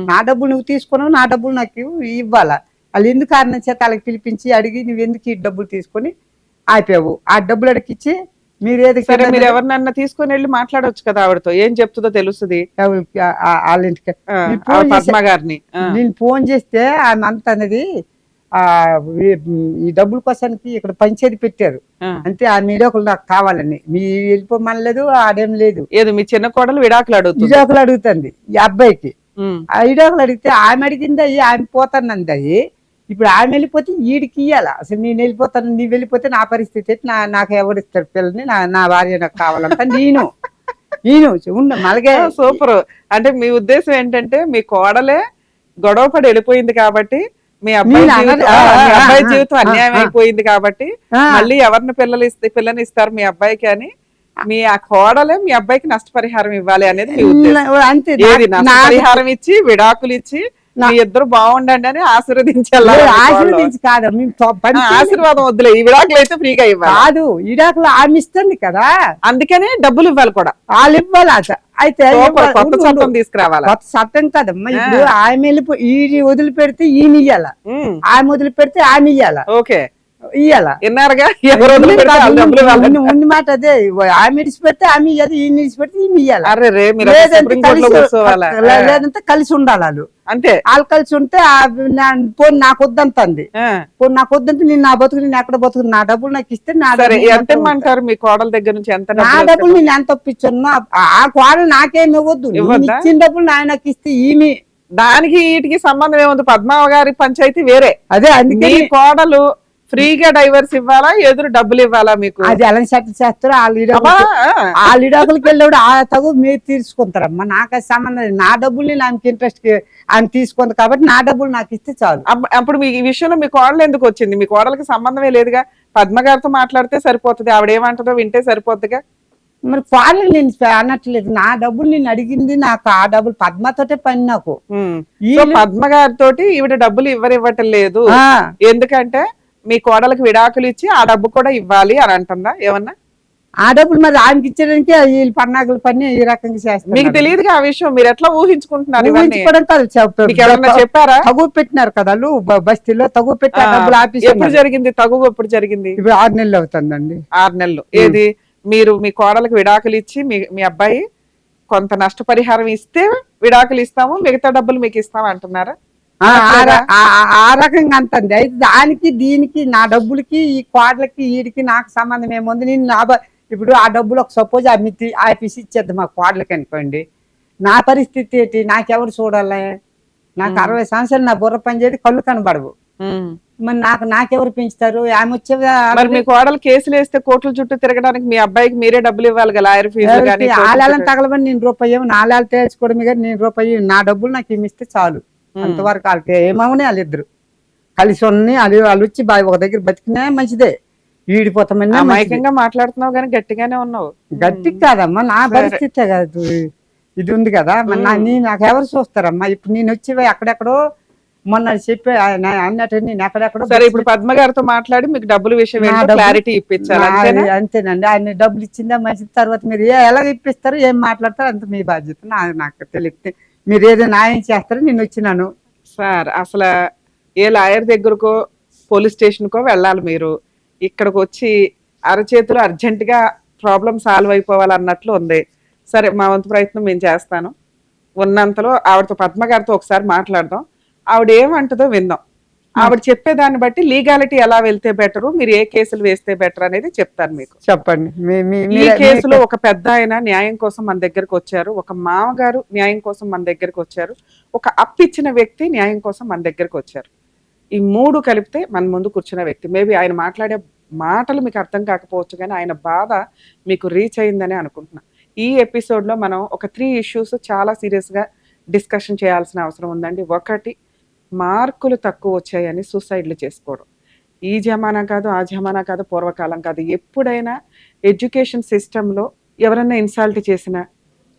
నా డబ్బులు నువ్వు తీసుకున్నావు, నా డబ్బులు నాకు ఇవ్వాలా. వాళ్ళు ఎందుకు కారణం చేత వాళ్ళకి పిలిపించి అడిగి నువ్వు ఎందుకు ఈ డబ్బులు తీసుకొని ఆపావు. ఆ డబ్బులు అడిగిచ్చి మీరు ఎవరినన్నా తీసుకుని వెళ్ళి మాట్లాడవచ్చు కదా ఆవిడతో, ఏం చెప్తుందో తెలుస్తుంది. వాళ్ళ ఇంటికి నేను ఫోన్ చేస్తే ఆమె అంత అనేది ఈ డబ్బుల కోసానికి ఇక్కడ పంచేది పెట్టారు అంతే. ఆ మీడియాకులు నాకు కావాలని మీ వెళ్ళిపోమనలేదు, ఆడేం లేదు. ఏదో మీ చిన్న కోడలు విడాకులు అడుగుతుంది ఈ అబ్బాయికి. ఆ విడాకులు అడిగితే ఆమె అడిగింది అయ్యి, ఆమె పోతానంది అయ్యి. ఇప్పుడు ఆమె వెళ్ళిపోతే వీడికి ఇయ్యాలా. అసలు నేను వెళ్ళిపోతాను, నీవు వెళ్ళిపోతే నా పరిస్థితి నాకు ఎవరిస్తారు పిల్లని, నా భార్య నాకు కావాలంట. నేను ఉండ మలగే. సూపర్. అంటే మీ ఉద్దేశం ఏంటంటే మీ కోడలే గొడవ పడి వెళ్ళిపోయింది కాబట్టి, మీ అబ్బాయి జీవితం అన్యాయం అయిపోయింది కాబట్టి మళ్ళీ ఎవరిని పిల్లని ఇస్తారు మీ అబ్బాయికి అని మీ ఆ కోడలే మీ అబ్బాయికి నష్టపరిహారం ఇవ్వాలి అనేది మీ ఉద్దేశం. నష్టపరిహారం ఇచ్చి విడాకులు ఇచ్చి మీ ఇద్దరు బాగుండండి అని ఆశీర్వదించాలి. ఆశీర్వాదం వద్దులే, ఈ విడాకులు అయితే ఫ్రీగా ఇవ్వాలి. కాదు, విడాకులు ఆమె ఇస్తుంది కదా, అందుకనే డబ్బులు ఇవ్వాలి కూడా. వాళ్ళు ఇవ్వాలి. అయితే కొత్త చట్టం తీసుకురావాలి. కొత్త చట్టం కదమ్మా. ఇప్పుడు ఆమె వెళ్ళిపోయి వదిలిపెడితే ఈయన ఇయ్యాల, ఆమె వదిలిపెడితే ఆమె ఇయ్యాల. ఓకే, ఇయ్యాల. విన్నారుగా ఉన్న మాట అదే. ఆమె ఇడిచిపెడితే ఆమె ఇయ్యాలి, ఈయన ఇడిచిపెడితే ఈమె ఇయ్యాలి. లేదంటే కలిసి ఉండాలి వాళ్ళు. అంతే. వాళ్ళు కలిసి ఉంటే పోనీ నాకు వద్దంతంది, పోనీ నాకు వద్దంటే నేను నా బతుకు నేను ఎక్కడ బతుకు, నా డబ్బులు నాకు ఇస్తే ఎంత ఇమ్మంటారు మీ కోడల దగ్గర నుంచి? ఎంత నా డబ్బులు నేను ఎంత ఒప్పించాను, ఆ కోడలు నాకేమి ఇవ్వద్దు. ఇచ్చిన డబ్బులు నాకు ఇస్తే ఈమె. దానికి వీటికి సంబంధం ఏముంది? పద్మావ గారి పంచాయతీ వేరే. అదే అందుకే కోడలు ఫ్రీగా డైవర్స్ ఇవ్వాలా, ఎదురు డబ్బులు ఇవ్వాలా? మీకు అది ఎలా సెటిల్ చేస్తారు. ఆ లీడాకులకి వెళ్ళినప్పుడు ఆ తగు మీరు తీసుకుంటారమ్మా. నాకు అది సంబంధం లేదు. నా డబ్బుల్ని ఆమెకి ఇంట్రెస్ట్ ఆమె తీసుకుంది కాబట్టి నా డబ్బులు నాకు ఇస్తే చాలు. అప్పుడు మీ ఈ విషయంలో మీ కోడలు ఎందుకు వచ్చింది? మీ కోడలకి సంబంధమే లేదుగా. పద్మ గారితో మాట్లాడితే సరిపోతుంది, ఆవిడ ఏమంటుందో వింటే సరిపోద్దిగా. మరి కోడలు నేను అనట్లేదు. నా డబ్బులు నేను అడిగింది, నాకు ఆ డబ్బులు పద్మతోటే పని. నాకు పద్మ గారితో ఈవిడ డబ్బులు ఇవ్వటం లేదు. ఎందుకంటే మీ కోడలకు విడాకులు ఇచ్చి ఆ డబ్బు కూడా ఇవ్వాలి అని అంటుందా ఏమన్నా? ఆ డబ్బులు మరి ఆమెకి ఇచ్చేదానికి వీళ్ళు పన్నాగుల పని ఈ రకంగా చేస్తారు. మీకు తెలియదుగా ఆ విషయం, మీరు ఎట్లా ఊహించుకుంటున్నారు? చెప్పారా? తగు పెట్టినారు కదా బస్తీలో, తగు పెట్టి డబ్బులు ఆఫీస్. ఎప్పుడు జరిగింది తగు? ఎప్పుడు జరిగింది? ఇప్పుడు 6 నెలలు అవుతుందండి. 6 నెలలు. ఏది మీరు మీ కోడలకు విడాకులు ఇచ్చి మీ అబ్బాయి కొంత నష్టపరిహారం ఇస్తే విడాకులు ఇస్తాము, మిగతా డబ్బులు మీకు ఇస్తాము అంటున్నారా? ఆ రకంగా అంటుంది. అయితే దానికి దీనికి నా డబ్బులకి ఈ కోడలకి వీడికి నాకు సంబంధం ఏముంది? నేను ఇప్పుడు ఆ డబ్బులు ఒక సపోజ్ ఆఫీస్ ఇచ్చేద్దాం మా కోడలకి అనుకోండి, నా పరిస్థితి ఏంటి? నాకెవరు చూడాలి? నాకు 60 సంవత్సరాలు నా బుర్ర పని చేయదు, కళ్ళు కనబడవు. మరి నాకెవరు పెంచుతారు? ఆమె వచ్చేది మరి మీ కోడలు కేసులు వేస్తే కోర్టుల చుట్టూ తిరగడానికి మీ అబ్బాయికి మీరే డబ్బులు ఇవ్వాలి కదా, లాయర్ ఫీజులు కానీ ఆలాలను తగలబడి నేను రూపాయి నాలాలు తేల్చుకోవడమే కానీ నేను రూపాయి నా డబ్బులు నాకు ఇస్తే చాలు. అంతవరకు వాళ్ళకి ఏమవునే వాళ్ళిద్దరు కలిసి ఉన్నాయి. వాళ్ళు వచ్చి ఒక దగ్గర బతికినా మంచిదే, వీడిపోతామని అమాయకంగా మాట్లాడుతున్నావు కానీ గట్టిగానే ఉన్నావు. గట్టి కాదమ్మా, నా పరిస్థితే కాదు ఇది ఉంది కదా. నాకు ఎవరు చూస్తారమ్మా? ఇప్పుడు నేను వచ్చి అక్కడెక్కడో మొన్న చెప్పి అన్నట్టు నేను ఎక్కడెక్కడో. సరే, ఇప్పుడు పద్మ గారితో మాట్లాడి మీకు డబ్బుల విషయం క్లారిటీ ఇప్పించాలి. అంతేనండి, ఆయన డబ్బులు ఇచ్చిందా మంచిది. తర్వాత మీరు ఎలాగ ఇప్పిస్తారు, ఏం మాట్లాడతారు అంత మీ బాధ్యత. నాకు తెలియదు, మీరు ఏదో న్యాయం చేస్తారో నేను వచ్చినాను. సార్, అసలు ఏ లాయర్ దగ్గరకో పోలీస్ స్టేషన్ కో వెళ్ళాలి, మీరు ఇక్కడికి వచ్చి అరచేతులు అర్జెంట్ గా ప్రాబ్లం సాల్వ్ అయిపోవాలన్నట్లు ఉంది. సరే, మా వంతు ప్రయత్నం మేము చేస్తాను. ఉన్నంతలో ఆవిడతో పద్మ గారితో ఒకసారి మాట్లాడదాం, ఆవిడ ఏమంటుందో విందాం. ఆవిడ చెప్పేదాన్ని బట్టి లీగాలిటీ ఎలా వెళ్తే బెటరు, మీరు ఏ కేసులు వేస్తే బెటర్ అనేది చెప్తాను మీకు. చెప్పండి. ఈ కేసులో ఒక పెద్ద ఆయన న్యాయం కోసం మన దగ్గరకు వచ్చారు, ఒక మామగారు న్యాయం కోసం మన దగ్గరకు వచ్చారు, ఒక అప్పిచ్చిన వ్యక్తి న్యాయం కోసం మన దగ్గరకు వచ్చారు. ఈ మూడు కలిపితే మన ముందు కూర్చున్న వ్యక్తి. మేబీ ఆయన మాట్లాడే మాటలు మీకు అర్థం కాకపోవచ్చు, కానీ ఆయన బాధ మీకు రీచ్ అయిందని అనుకుంటున్నా. ఈ ఎపిసోడ్లో మనం ఒక 3 ఇష్యూస్ చాలా సీరియస్గా డిస్కషన్ చేయాల్సిన అవసరం ఉందండి. ఒకటి, మార్కులు తక్కువ వచ్చాయని సూసైడ్లు చేసుకోవడం. ఈ జమానా కాదు, ఆ జమానా కాదు, పూర్వకాలం కాదు, ఎప్పుడైనా ఎడ్యుకేషన్ సిస్టంలో ఎవరైనా ఇన్సల్ట్ చేసినా,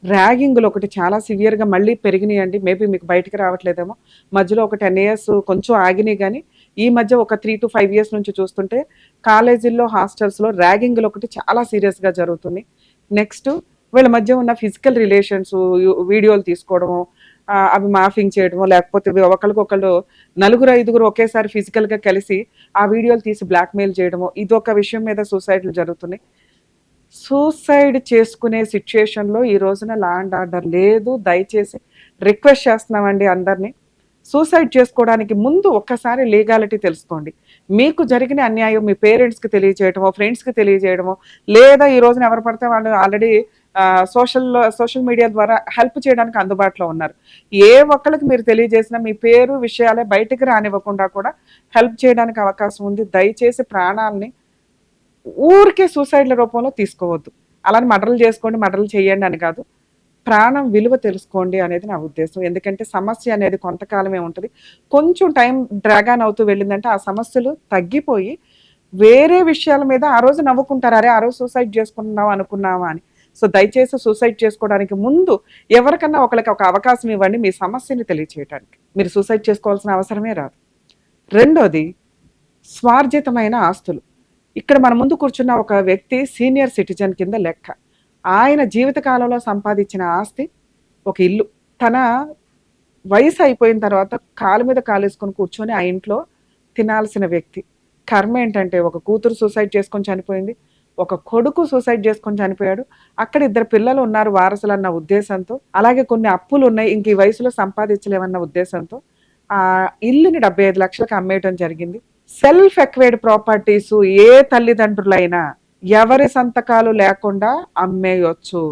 ర్యాగింగ్లు ఒకటి చాలా సివియర్గా మళ్ళీ పెరిగినాయండి. మేబీ మీకు బయటకు రావట్లేదేమో, మధ్యలో ఒక 10 years కొంచెం ఆగినాయి, కానీ ఈ మధ్య ఒక 3 to 5 years నుంచి చూస్తుంటే కాలేజీల్లో, హాస్టల్స్లో ర్యాగింగ్లు ఒకటి చాలా సీరియస్గా జరుగుతుంది. నెక్స్ట్, వీళ్ళ మధ్య ఉన్న ఫిజికల్ రిలేషన్స్ వీడియోలు తీసుకోవడము, అవి మాఫింగ్ చేయడము, లేకపోతే ఒకరికొకళ్ళు 4-5 ఒకేసారి ఫిజికల్గా కలిసి ఆ వీడియోలు తీసి బ్లాక్మెయిల్ చేయడము, ఇదొక విషయం మీద సూసైడ్లు జరుగుతున్నాయి. సూసైడ్ చేసుకునే సిచ్యుయేషన్లో ఈ రోజున లా అండ్ ఆర్డర్ లేదు. దయచేసి రిక్వెస్ట్ చేస్తున్నామండి అందరినీ, సూసైడ్ చేసుకోవడానికి ముందు ఒక్కసారి లీగాలిటీ తెలుసుకోండి. మీకు జరిగిన అన్యాయం మీ పేరెంట్స్కి తెలియజేయడమో, ఫ్రెండ్స్కి తెలియజేయడమో, లేదా ఈ రోజున ఎవరు పడితే వాళ్ళు ఆల్రెడీ సోషల్ మీడియా ద్వారా హెల్ప్ చేయడానికి అందుబాటులో ఉన్నారు. ఏ ఒక్కరికి మీరు తెలియజేసినా మీ పేరు, విషయాలే బయటికి రానివ్వకుండా కూడా హెల్ప్ చేయడానికి అవకాశం ఉంది. దయచేసి ప్రాణాలని ఊరికే సూసైడ్ల రూపంలో తీసుకోవద్దు. అలానే మర్డర్లు చేసుకోండి, మర్డర్లు చేయండి అని కాదు, ప్రాణం విలువ తెలుసుకోండి అనేది నా ఉద్దేశం. ఎందుకంటే సమస్య అనేది కొంతకాలమే ఉంటుంది. కొంచెం టైం డ్రాగాన్ అవుతూ వెళ్ళిందంటే ఆ సమస్యలు తగ్గిపోయి వేరే విషయాల మీద ఆ రోజు నవ్వుకుంటారు, అరే ఆ రోజు సూసైడ్ చేసుకున్నాం అనుకున్నావా అని. సో దయచేసి సూసైడ్ చేసుకోవడానికి ముందు ఎవరికన్నా ఒకరికి ఒక అవకాశం ఇవ్వండి మీ సమస్యని తెలియచేయడానికి. మీరు సూసైడ్ చేసుకోవాల్సిన అవసరమే రాదు. రెండోది, స్వార్జితమైన ఆస్తులు. ఇక్కడ మన ముందు కూర్చున్న ఒక వ్యక్తి సీనియర్ సిటిజన్ కింద లెక్క. ఆయన జీవితకాలంలో సంపాదించిన ఆస్తి ఒక ఇల్లు. తన వయసు అయిపోయిన తర్వాత కాలు మీద కాలేసుకొని కూర్చొని ఆ ఇంట్లో తినాల్సిన వ్యక్తి. కర్మ ఏంటంటే ఒక కూతురు సూసైడ్ చేసుకొని చనిపోయింది, ఒక కొడుకు సూసైడ్ చేసుకొని చనిపోయాడు. అక్కడ 2 పిల్లలు ఉన్నారు వారసులు అన్న ఉద్దేశంతో, అలాగే కొన్ని అప్పులు ఉన్నాయి, ఇంక ఈ వయసులో సంపాదించలేమన్న ఉద్దేశంతో ఆ ఇల్లుని 75 లక్షలకు అమ్మేయటం జరిగింది. సెల్ఫ్ ఎక్వైర్డ్ ప్రాపర్టీస్ ఏ తల్లిదండ్రులైనా ఎవరి సంతకాలు లేకుండా అమ్మేయొచ్చు.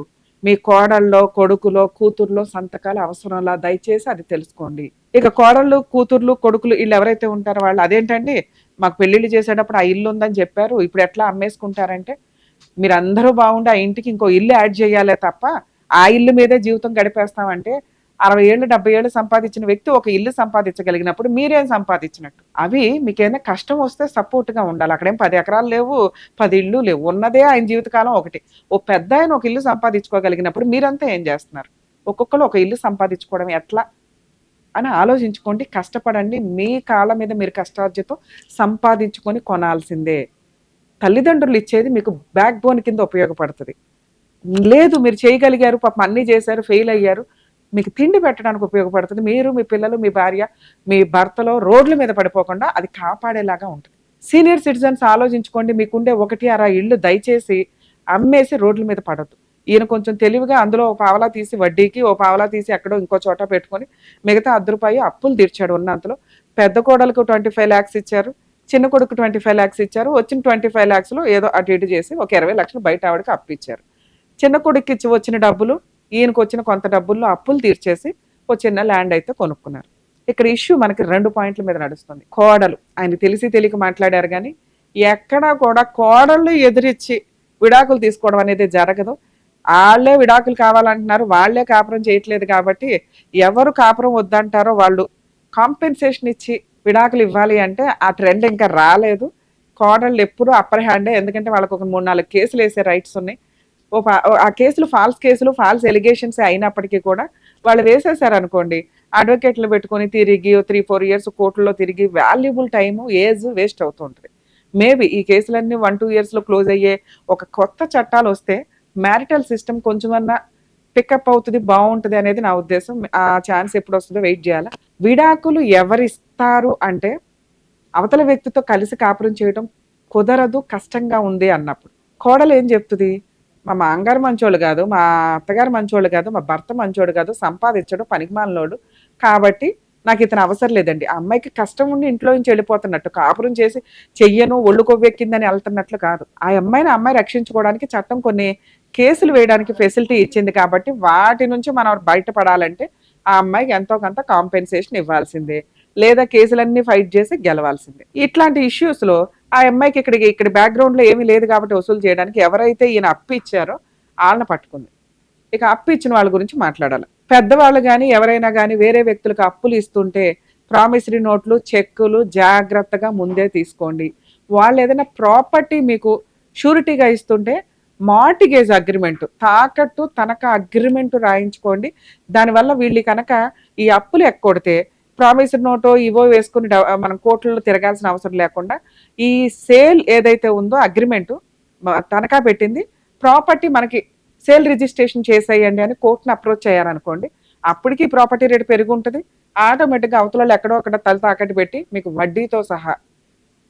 మీ కోడల్లో, కొడుకులో, కూతుర్లో సంతకాలు అవసరంలా, దయచేసి అది తెలుసుకోండి. ఇక కోడళ్ళు, కూతుర్లు, కొడుకులు వీళ్ళు ఎవరైతే ఉంటారో వాళ్ళు అదేంటండి మాకు పెళ్లిళ్ళు చేసేటప్పుడు ఆ ఇల్లు ఉందని చెప్పారు, ఇప్పుడు ఎట్లా అమ్మేసుకుంటారంటే, మీరు అందరూ బాగుండి ఆ ఇంటికి ఇంకో ఇల్లు యాడ్ చేయాలే తప్ప ఆ ఇల్లు మీదే జీవితం గడిపేస్తామంటే 60 ఏళ్ళు 70 ఏళ్ళు సంపాదించిన వ్యక్తి ఒక ఇల్లు సంపాదించగలిగినప్పుడు మీరేం సంపాదించినట్టు? అవి మీకేమైనా కష్టం వస్తే సపోర్ట్గా ఉండాలి. అక్కడేం 10 ఎకరాలు లేవు, 10 ఇళ్ళు లేవు, ఉన్నదే ఆయన జీవితకాలం ఒకటి. ఓ పెద్ద ఆయన ఒక ఇల్లు సంపాదించుకోగలిగినప్పుడు మీరంతా ఏం చేస్తున్నారు? ఒక్కొక్కరు ఒక ఇల్లు సంపాదించుకోవడం ఎట్లా అని ఆలోచించుకోండి. కష్టపడండి, మీ కాళ్ళ మీద మీరు కష్టార్జితం సంపాదించుకొని కొనాల్సిందే. తల్లిదండ్రులు ఇచ్చేది మీకు బ్యాక్ బోన్ కింద ఉపయోగపడుతుంది. లేదు మీరు చేయగలిగారు, పాపం అన్నీ చేశారు, ఫెయిల్ అయ్యారు, మీకు తిండి పెట్టడానికి ఉపయోగపడుతుంది. మీరు, మీ పిల్లలు, మీ భార్య, మీ భర్తలో రోడ్ల మీద పడిపోకుండా అది కాపాడేలాగా ఉంటుంది. సీనియర్ సిటిజన్స్ ఆలోచించుకోండి, మీకుండే 1-6 ఇళ్ళు దయచేసి అమ్మేసి రోడ్ల మీద పడద్దు. ఈయన కొంచెం తెలివిగా అందులో ఓ పావలా తీసి వడ్డీకి, ఓ పావలా తీసి ఎక్కడో ఇంకో చోట పెట్టుకొని మిగతా ₹10 అప్పులు తీర్చాడు ఉన్నంతలో. పెద్ద కోడలకు 25 lakhs ఇచ్చారు, చిన్న కొడుకు 25 lakhs ఇచ్చారు. వచ్చిన 25 lakhsలో ఏదో అటు ఇటు చేసి ఒక 20 లక్షలు బయట ఆవిడకి అప్పిచ్చారు. చిన్న కొడుకు ఇచ్చి వచ్చిన డబ్బులు, ఈయనకు వచ్చిన కొంత డబ్బుల్లో అప్పులు తీర్చేసి ఓ చిన్న ల్యాండ్ అయితే కొనుక్కున్నారు. ఇక్కడ ఇష్యూ మనకి 2 పాయింట్ల మీద నడుస్తుంది. కోడలు ఆయన తెలిసి తెలియక మాట్లాడారు కానీ ఎక్కడా కూడా కోడళ్ళు ఎదిరించి విడాకులు తీసుకోవడం అనేది జరగదు. వాళ్ళే విడాకులు కావాలంటున్నారు, వాళ్లే కాపురం చేయట్లేదు కాబట్టి ఎవరు కాపురం వద్దంటారో వాళ్ళు కాంపెన్సేషన్ ఇచ్చి విడాకులు ఇవ్వాలి అంటే ఆ ట్రెండ్ ఇంకా రాలేదు. కోడళ్ళు ఎప్పుడూ అప్పర్ హ్యాండే, ఎందుకంటే వాళ్ళకు ఒక 3-4 కేసులు వేసే రైట్స్ ఉన్నాయి. ఆ కేసులు ఫాల్స్ ఎలిగేషన్స్ అయినప్పటికీ కూడా వాళ్ళు వేసేసారు అనుకోండి, అడ్వకేట్లు పెట్టుకొని తిరిగి 3-4 ఇయర్స్ కోర్టులో తిరిగి వాల్యుబుల్ టైము ఏజ్ వేస్ట్ అవుతుంటుంది. మేబీ ఈ కేసులన్నీ 1-2 ఇయర్స్లో క్లోజ్ అయ్యే ఒక కొత్త చట్టాలు వస్తే మ్యారిటల్ సిస్టమ్ కొంచెమన్నా పికప్ అవుతుంది, బాగుంటుంది అనేది నా ఉద్దేశం. ఆ ఛాన్స్ ఎప్పుడు వస్తుందో వెయిట్ చేయాలి. విడాకులు ఎవరిస్తారు అంటే అవతల వ్యక్తితో కలిసి కాపురం చేయడం కుదరదు, కష్టంగా ఉంది అన్నప్పుడు కోడలు ఏం చెప్తుంది, మా మామగారు మంచోళ్ళు కాదు, మా అత్తగారు మంచోళ్ళు కాదు, మా భర్త మంచోడు కాదు, సంపాదించడు, పనికిమాలినోడు, కాబట్టి నాకు ఇతను అవసరం లేదండి. ఆ అమ్మాయికి కష్టం ఉండి ఇంట్లో నుంచి వెళ్ళిపోతున్నట్టు, కాపురం చేసి చెయ్యను ఒళ్ళు కొవ్వెక్కిందని వెళ్తున్నట్లు కాదు. ఆ అమ్మాయి రక్షించుకోవడానికి చట్టం కొన్ని కేసులు వేయడానికి ఫెసిలిటీ ఇచ్చింది కాబట్టి వాటి నుంచి మనం బయటపడాలంటే ఆ అమ్మాయికి ఎంతో కొంత కాంపెన్సేషన్ ఇవ్వాల్సిందే, లేదా కేసులన్నీ ఫైట్ చేసి గెలవాల్సిందే. ఇట్లాంటి ఇష్యూస్ లో ఆ అమ్మాయికి ఇక్కడ బ్యాక్గ్రౌండ్ లో ఏమీ లేదు కాబట్టి వసూలు చేయడానికి ఎవరైతే ఈయన అప్పు ఇచ్చారో వాళ్ళని పట్టుకుంది. ఇక అప్పు ఇచ్చిన వాళ్ళ గురించి మాట్లాడాలి. పెద్దవాళ్ళు కానీ ఎవరైనా కానీ వేరే వ్యక్తులకు అప్పులు ఇస్తుంటే ప్రామిసరీ నోట్లు, చెక్కులు జాగ్రత్తగా ముందే తీసుకోండి. వాళ్ళు ఏదైనా ప్రాపర్టీ మీకు షూరిటీగా ఇస్తుంటే మార్టిగేజ్ అగ్రిమెంట్, తాకట్టు తనఖా అగ్రిమెంట్ రాయించుకోండి. దానివల్ల వీళ్ళు కనుక ఈ అప్పులు ఎక్కొడితే ప్రామిసరీ నోటో ఇవో వేసుకుని మనం కోర్టుల్లో తిరగాల్సిన అవసరం లేకుండా ఈ సేల్ ఏదైతే ఉందో అగ్రిమెంటు తనఖా పెట్టింది ప్రాపర్టీ మనకి సేల్ రిజిస్ట్రేషన్ చేసేయండి అని కోర్టును అప్రోచ్ అయ్యారనుకోండి, అప్పటికి ప్రాపర్టీ రేటు పెరిగి ఉంటుంది. ఆటోమేటిక్గా అవతల ఎక్కడో అక్కడ తల తాకట్టు పెట్టి మీకు వడ్డీతో సహా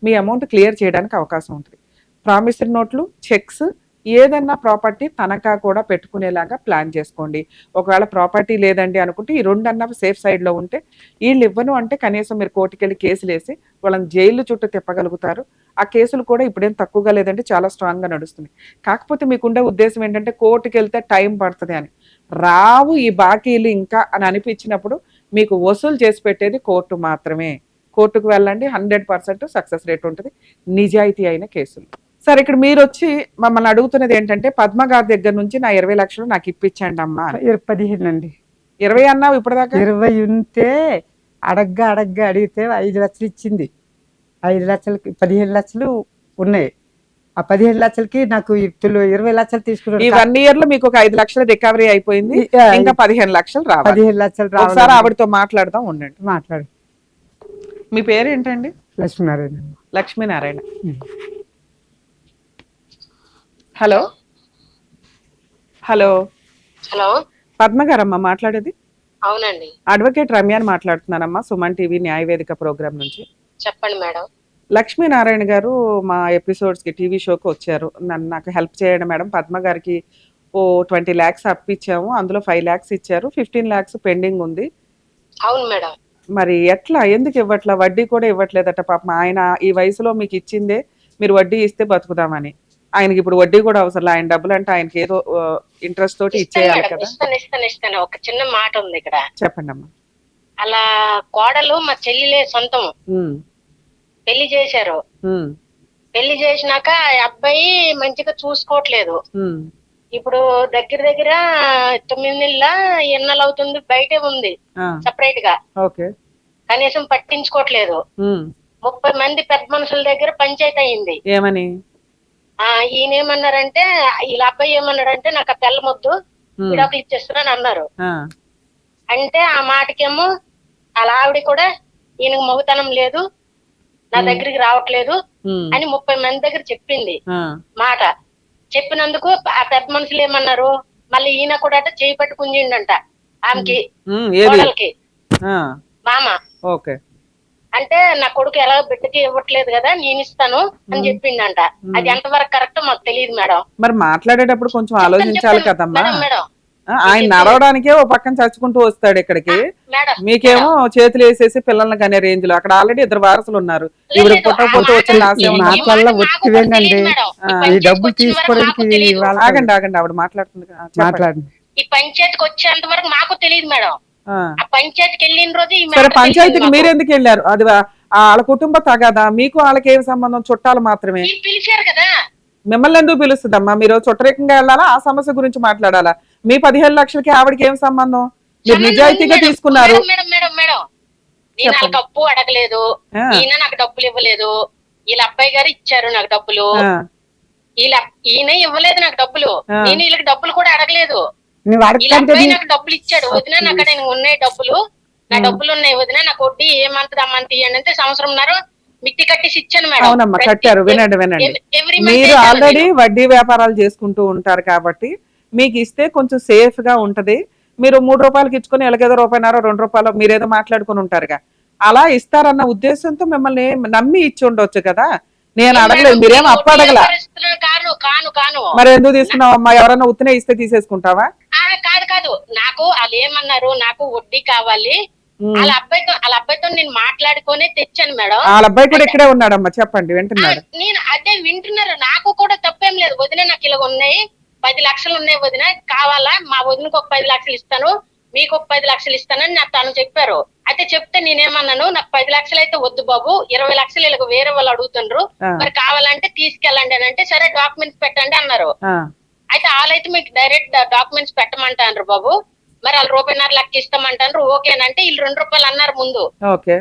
మీ అమౌంట్ క్లియర్ చేయడానికి అవకాశం ఉంటుంది. ప్రామిసరీ నోట్లు, చెక్స్, ఏదన్నా ప్రాపర్టీ తనఖా కూడా పెట్టుకునేలాగా ప్లాన్ చేసుకోండి. ఒకవేళ ప్రాపర్టీ లేదండి అనుకుంటే ఈ 2 అన్నవి సేఫ్ సైడ్లో ఉంటే వీళ్ళు ఇవ్వను అంటే కనీసం మీరు కోర్టుకెళ్ళి కేసులు వేసి వాళ్ళని జైలు చుట్టూ తిప్పగలుగుతారు. ఆ కేసులు కూడా ఇప్పుడేం తక్కువగా లేదంటే చాలా స్ట్రాంగ్గా నడుస్తుంది. కాకపోతే మీకుండే ఉద్దేశం ఏంటంటే కోర్టుకి వెళ్తే టైం పడుతుంది అని, రావు ఈ బాకీలు ఇంకా అని అనిపించినప్పుడు మీకు వసూలు చేసి పెట్టేది కోర్టు మాత్రమే. కోర్టుకు వెళ్ళండి, 100% సక్సెస్ రేట్ ఉంటుంది నిజాయితీ అయిన కేసులు. సరే, ఇక్కడ మీరు వచ్చి మమ్మల్ని అడుగుతున్నది ఏంటంటే పద్మ గారి దగ్గర నుంచి నా 20 లక్షలు నాకు ఇప్పించండి అమ్మా. 15 అండి. 20 అన్నావు ఇప్పటిదాకా? 20 ఉంటే అడగ్గా అడిగితే 5 లక్షలు ఇచ్చింది. 5 లక్షలకి 15 లక్షలు ఉన్నాయి. ఆ 15 లక్షలకి నాకు 20 లక్షలు తీసుకున్నాను. ఈ 1 ఇయర్ లో మీకు ఒక 5 లక్షలు రికవరీ అయిపోయింది, ఇంకా 15 లక్షలు రావాలి. 15 లక్షలు రావాలి. ఒకసారి ఆవిడతో మాట్లాడదాం, ఉండండి. మాట్లాడు. మీ పేరు ఏంటండి? Lakshminarayana. Lakshminarayana. Hello hello hello, Padma గారమ్మా మాట్లాడేది? అవునండి. అడ్వకేట్ రమ్యాని మాట్లాడుతున్నానమ్మా, సుమన్ టీవీ న్యాయవేదిక ప్రోగ్రామ్ నుంచి. చెప్పండి మేడం. లక్ష్మీనారాయణ గారు మా ఎపిసోడ్స్ కి టీవీ షోకి వచ్చారు. నాకు హెల్ప్ చేయండి మేడం, పద్మ గారికి 20 lakhs అప్పిచ్చాము, అందులో 5 lakhs ఇచ్చారు, 15 lakhs పెండింగ్ ఉంది. అవును మేడం. మరి ఎట్లా, ఎందుకు ఇవ్వట్లా? వడ్డీ కూడా ఇవ్వట్లేదట పాపం. ఆయన ఈ వయసులో మీకు ఇచ్చిందే మీరు వడ్డీ ఇస్తే బతుకుదామని, ఆయనకి ఇప్పుడు వడ్డీ కూడా అవసరం. ఆయన డబ్బులు అంటే ఆయనకి ఏదో ఇంట్రెస్ట్ తోటి ఇచ్చేయాలి కదా. ఇస్తాను. ఒక చిన్న మాట ఉంది ఇక్కడ. చెప్పండి అమ్మా. అలా కోడలు మా చెల్లిలే సొంతం. పెళ్లి చేశారు. పెళ్లి చేసినాక అబ్బాయి మంచిగా చూసుకోవట్లేదు. ఇప్పుడు దగ్గర 9 నెలల ఎన్నెలు అవుతుంది, బయటే ఉంది సపరేట్ గా. కనీసం పట్టించుకోవట్లేదు. 30 మంది పెద్ద మనుషుల దగ్గర పంచాయతీ అయింది. ఏమని? ఈయన ఏమన్నారంటే, వీళ్ళ అబ్బాయి ఏమన్నాడంటే నాకు ఆ పిల్ల మొద్దు, విడాకులు ఇచ్చేస్తున్నాను అన్నారు. అంటే ఆ మాటకేమో వాళ్ళ ఆవిడ కూడా ఈయనకు మగతనం లేదు, నా దగ్గరికి రావట్లేదు అని 30 మంది దగ్గర చెప్పింది మాట. చెప్పినందుకు ఆ పెద్ద మనుషులు ఏమన్నారు, మళ్ళీ ఈయన కూడా చేయి పట్టి గుంజిండంట ఆమెకి, కోడలికి మామ. అంటే నా కొడుకు ఎలా బిడ్డకి ఇవ్వట్లేదు కదా, నేను ఇస్తాను అని చెప్పిండంట. అది ఎంతవరకు కరెక్ట్ మాకు తెలియదు మేడం. మరి మాట్లాడేటప్పుడు కొంచెం ఆలోచించాలి కదమ్మా. మేడం ఆయన నడవడానికే ఓ పక్కన చచ్చుకుంటూ వస్తాడు ఇక్కడికి, మీకేమో చేతులు వేసేసి పిల్లల్ని కనే రేంజ్ లో. అక్కడ ఆల్రెడీ 2 వారసులు ఉన్నారు. ఇప్పుడు పుట్టకపోతే వచ్చిన డబ్బులు తీసుకోవడానికి ఆగండి ఆవిడ మాట్లాడుతుంది. ఈ పంచాయతీకి వచ్చేంత వరకు మాకు తెలియదు మేడం. ఆ పంచాయతీకి వెళ్ళిన రోజు ఈ సరే మ్యాటర్ పంచాయతీకి తెలిసింది మీరు మాకు. ఎందుకు వెళ్ళారు? అది వాళ్ళ కుటుంబ తగాదా? మీకు వాళ్ళకి ఏం సంబంధం? చుట్టాలు మాత్రమే. వీళ్ళు పిలిచారు కదా. మిమ్మల్ని ఎందుకు పిలుస్తుందమ్మా? మీరు చుట్టరికంగా వెళ్ళాలా? ఆ సమస్య గురించి మాట్లాడాలా? మీ 15 లక్షలకి ఆవిడకి ఏం సంబంధం? మీరు సంబంధం నిజాయితీగా ఉంది తీసుకున్నారు. మేడం మేడం మేడం నేను చెప్పండి. వాళ్ళకి అప్పు అడగలేదు, ఆ. ఈయన నాకు డబ్బులు ఇవ్వలేదు, వీళ్ళ అబ్బాయి గారు ఇచ్చారు నాకు డబ్బులు, ఆ, ఈయన ఇవ్వలేదు నాకు డబ్బులు, ఆ. నేను వీళ్ళకి డబ్బులు కూడా అడగలేదు. నువ్వు వీళ్ళ అడగంటే అబ్బాయి నాకు డబ్బులు ఇచ్చాడు, వదిన నాకు నేను ఉన్నాయి డబ్బులు, నా డబ్బులు ఉన్నాయి వదిన, నాకు వడ్డీ ఏమంతది అమ్మంత ఇవ్వండి అంటే సంవత్సరంన్నర మిట్టి కట్టేసి ఇచ్చాను మేడం. అవునమ్మా కట్టారు. వినండి వినండి, ఎవ్రీ మంత్ మీరు ఆల్రెడీ వడ్డీ వ్యాపారాలు చేసుకుంటూ ఉంటారు కాబట్టి మీకు ఇస్తే కొంచెం సేఫ్ గా ఉంటది. మీరు 3 రూపాయలకి ఇచ్చుకొని ఎలాగేదో రూపాయన్నర 2 రూపాయలు మీరేదో మాట్లాడుకుని ఉంటారుగా, అలా ఇస్తారన్న ఉద్దేశంతో మిమ్మల్ని నమ్మి ఇచ్చి ఉండొచ్చు కదా. నేను అడగలేదు, మీరేం అప్పు అడగల. కాను కాను కాను మరి ఎందుకు తీసుకున్నావు అమ్మా? ఎవరన్నా ఉత్తనే ఇస్తే తీసేసుకుంటావా? కాదు కాదు, నాకు వాళ్ళు ఏమన్నారు, నాకు వడ్డీ కావాలి, వాళ్ళ అబ్బాయితో నేను మాట్లాడుకునే తెచ్చాను మేడం. వాళ్ళ అబ్బాయి కూడా ఇక్కడే ఉన్నాడమ్మా, చెప్పండి వింటున్నాడు. నేను అదే వింటున్నారు, నాకు కూడా తప్పేం లేదు వదిన, నాకు ఇలా ఉన్నాయి 10 లక్షలు ఉన్నాయి వదిన, కావాలా మా వదినకు ఒక 10 లక్షలు ఇస్తాను, మీకు ఒక 10 లక్షలు ఇస్తానని నాకు తను చెప్పారు. అయితే చెప్తే నేనేమన్నాను, నాకు 10 లక్షలు అయితే వద్దు బాబు, 20 లక్షలు ఇలా వేరే వాళ్ళు అడుగుతుండ్రు, మరి కావాలంటే తీసుకెళ్ళండి అని అంటే సరే డాక్యుమెంట్స్ పెట్టండి అన్నారు. అయితే వాళ్ళైతే మీకు డైరెక్ట్ డాక్యుమెంట్స్ పెట్టమంటారు బాబు, మరి వాళ్ళు రూపాయన్నర లెక్క ఇస్తామంటారు, ఓకేనంటే వీళ్ళు 2 రూపాయలు అన్నారు ముందు. ఓకే.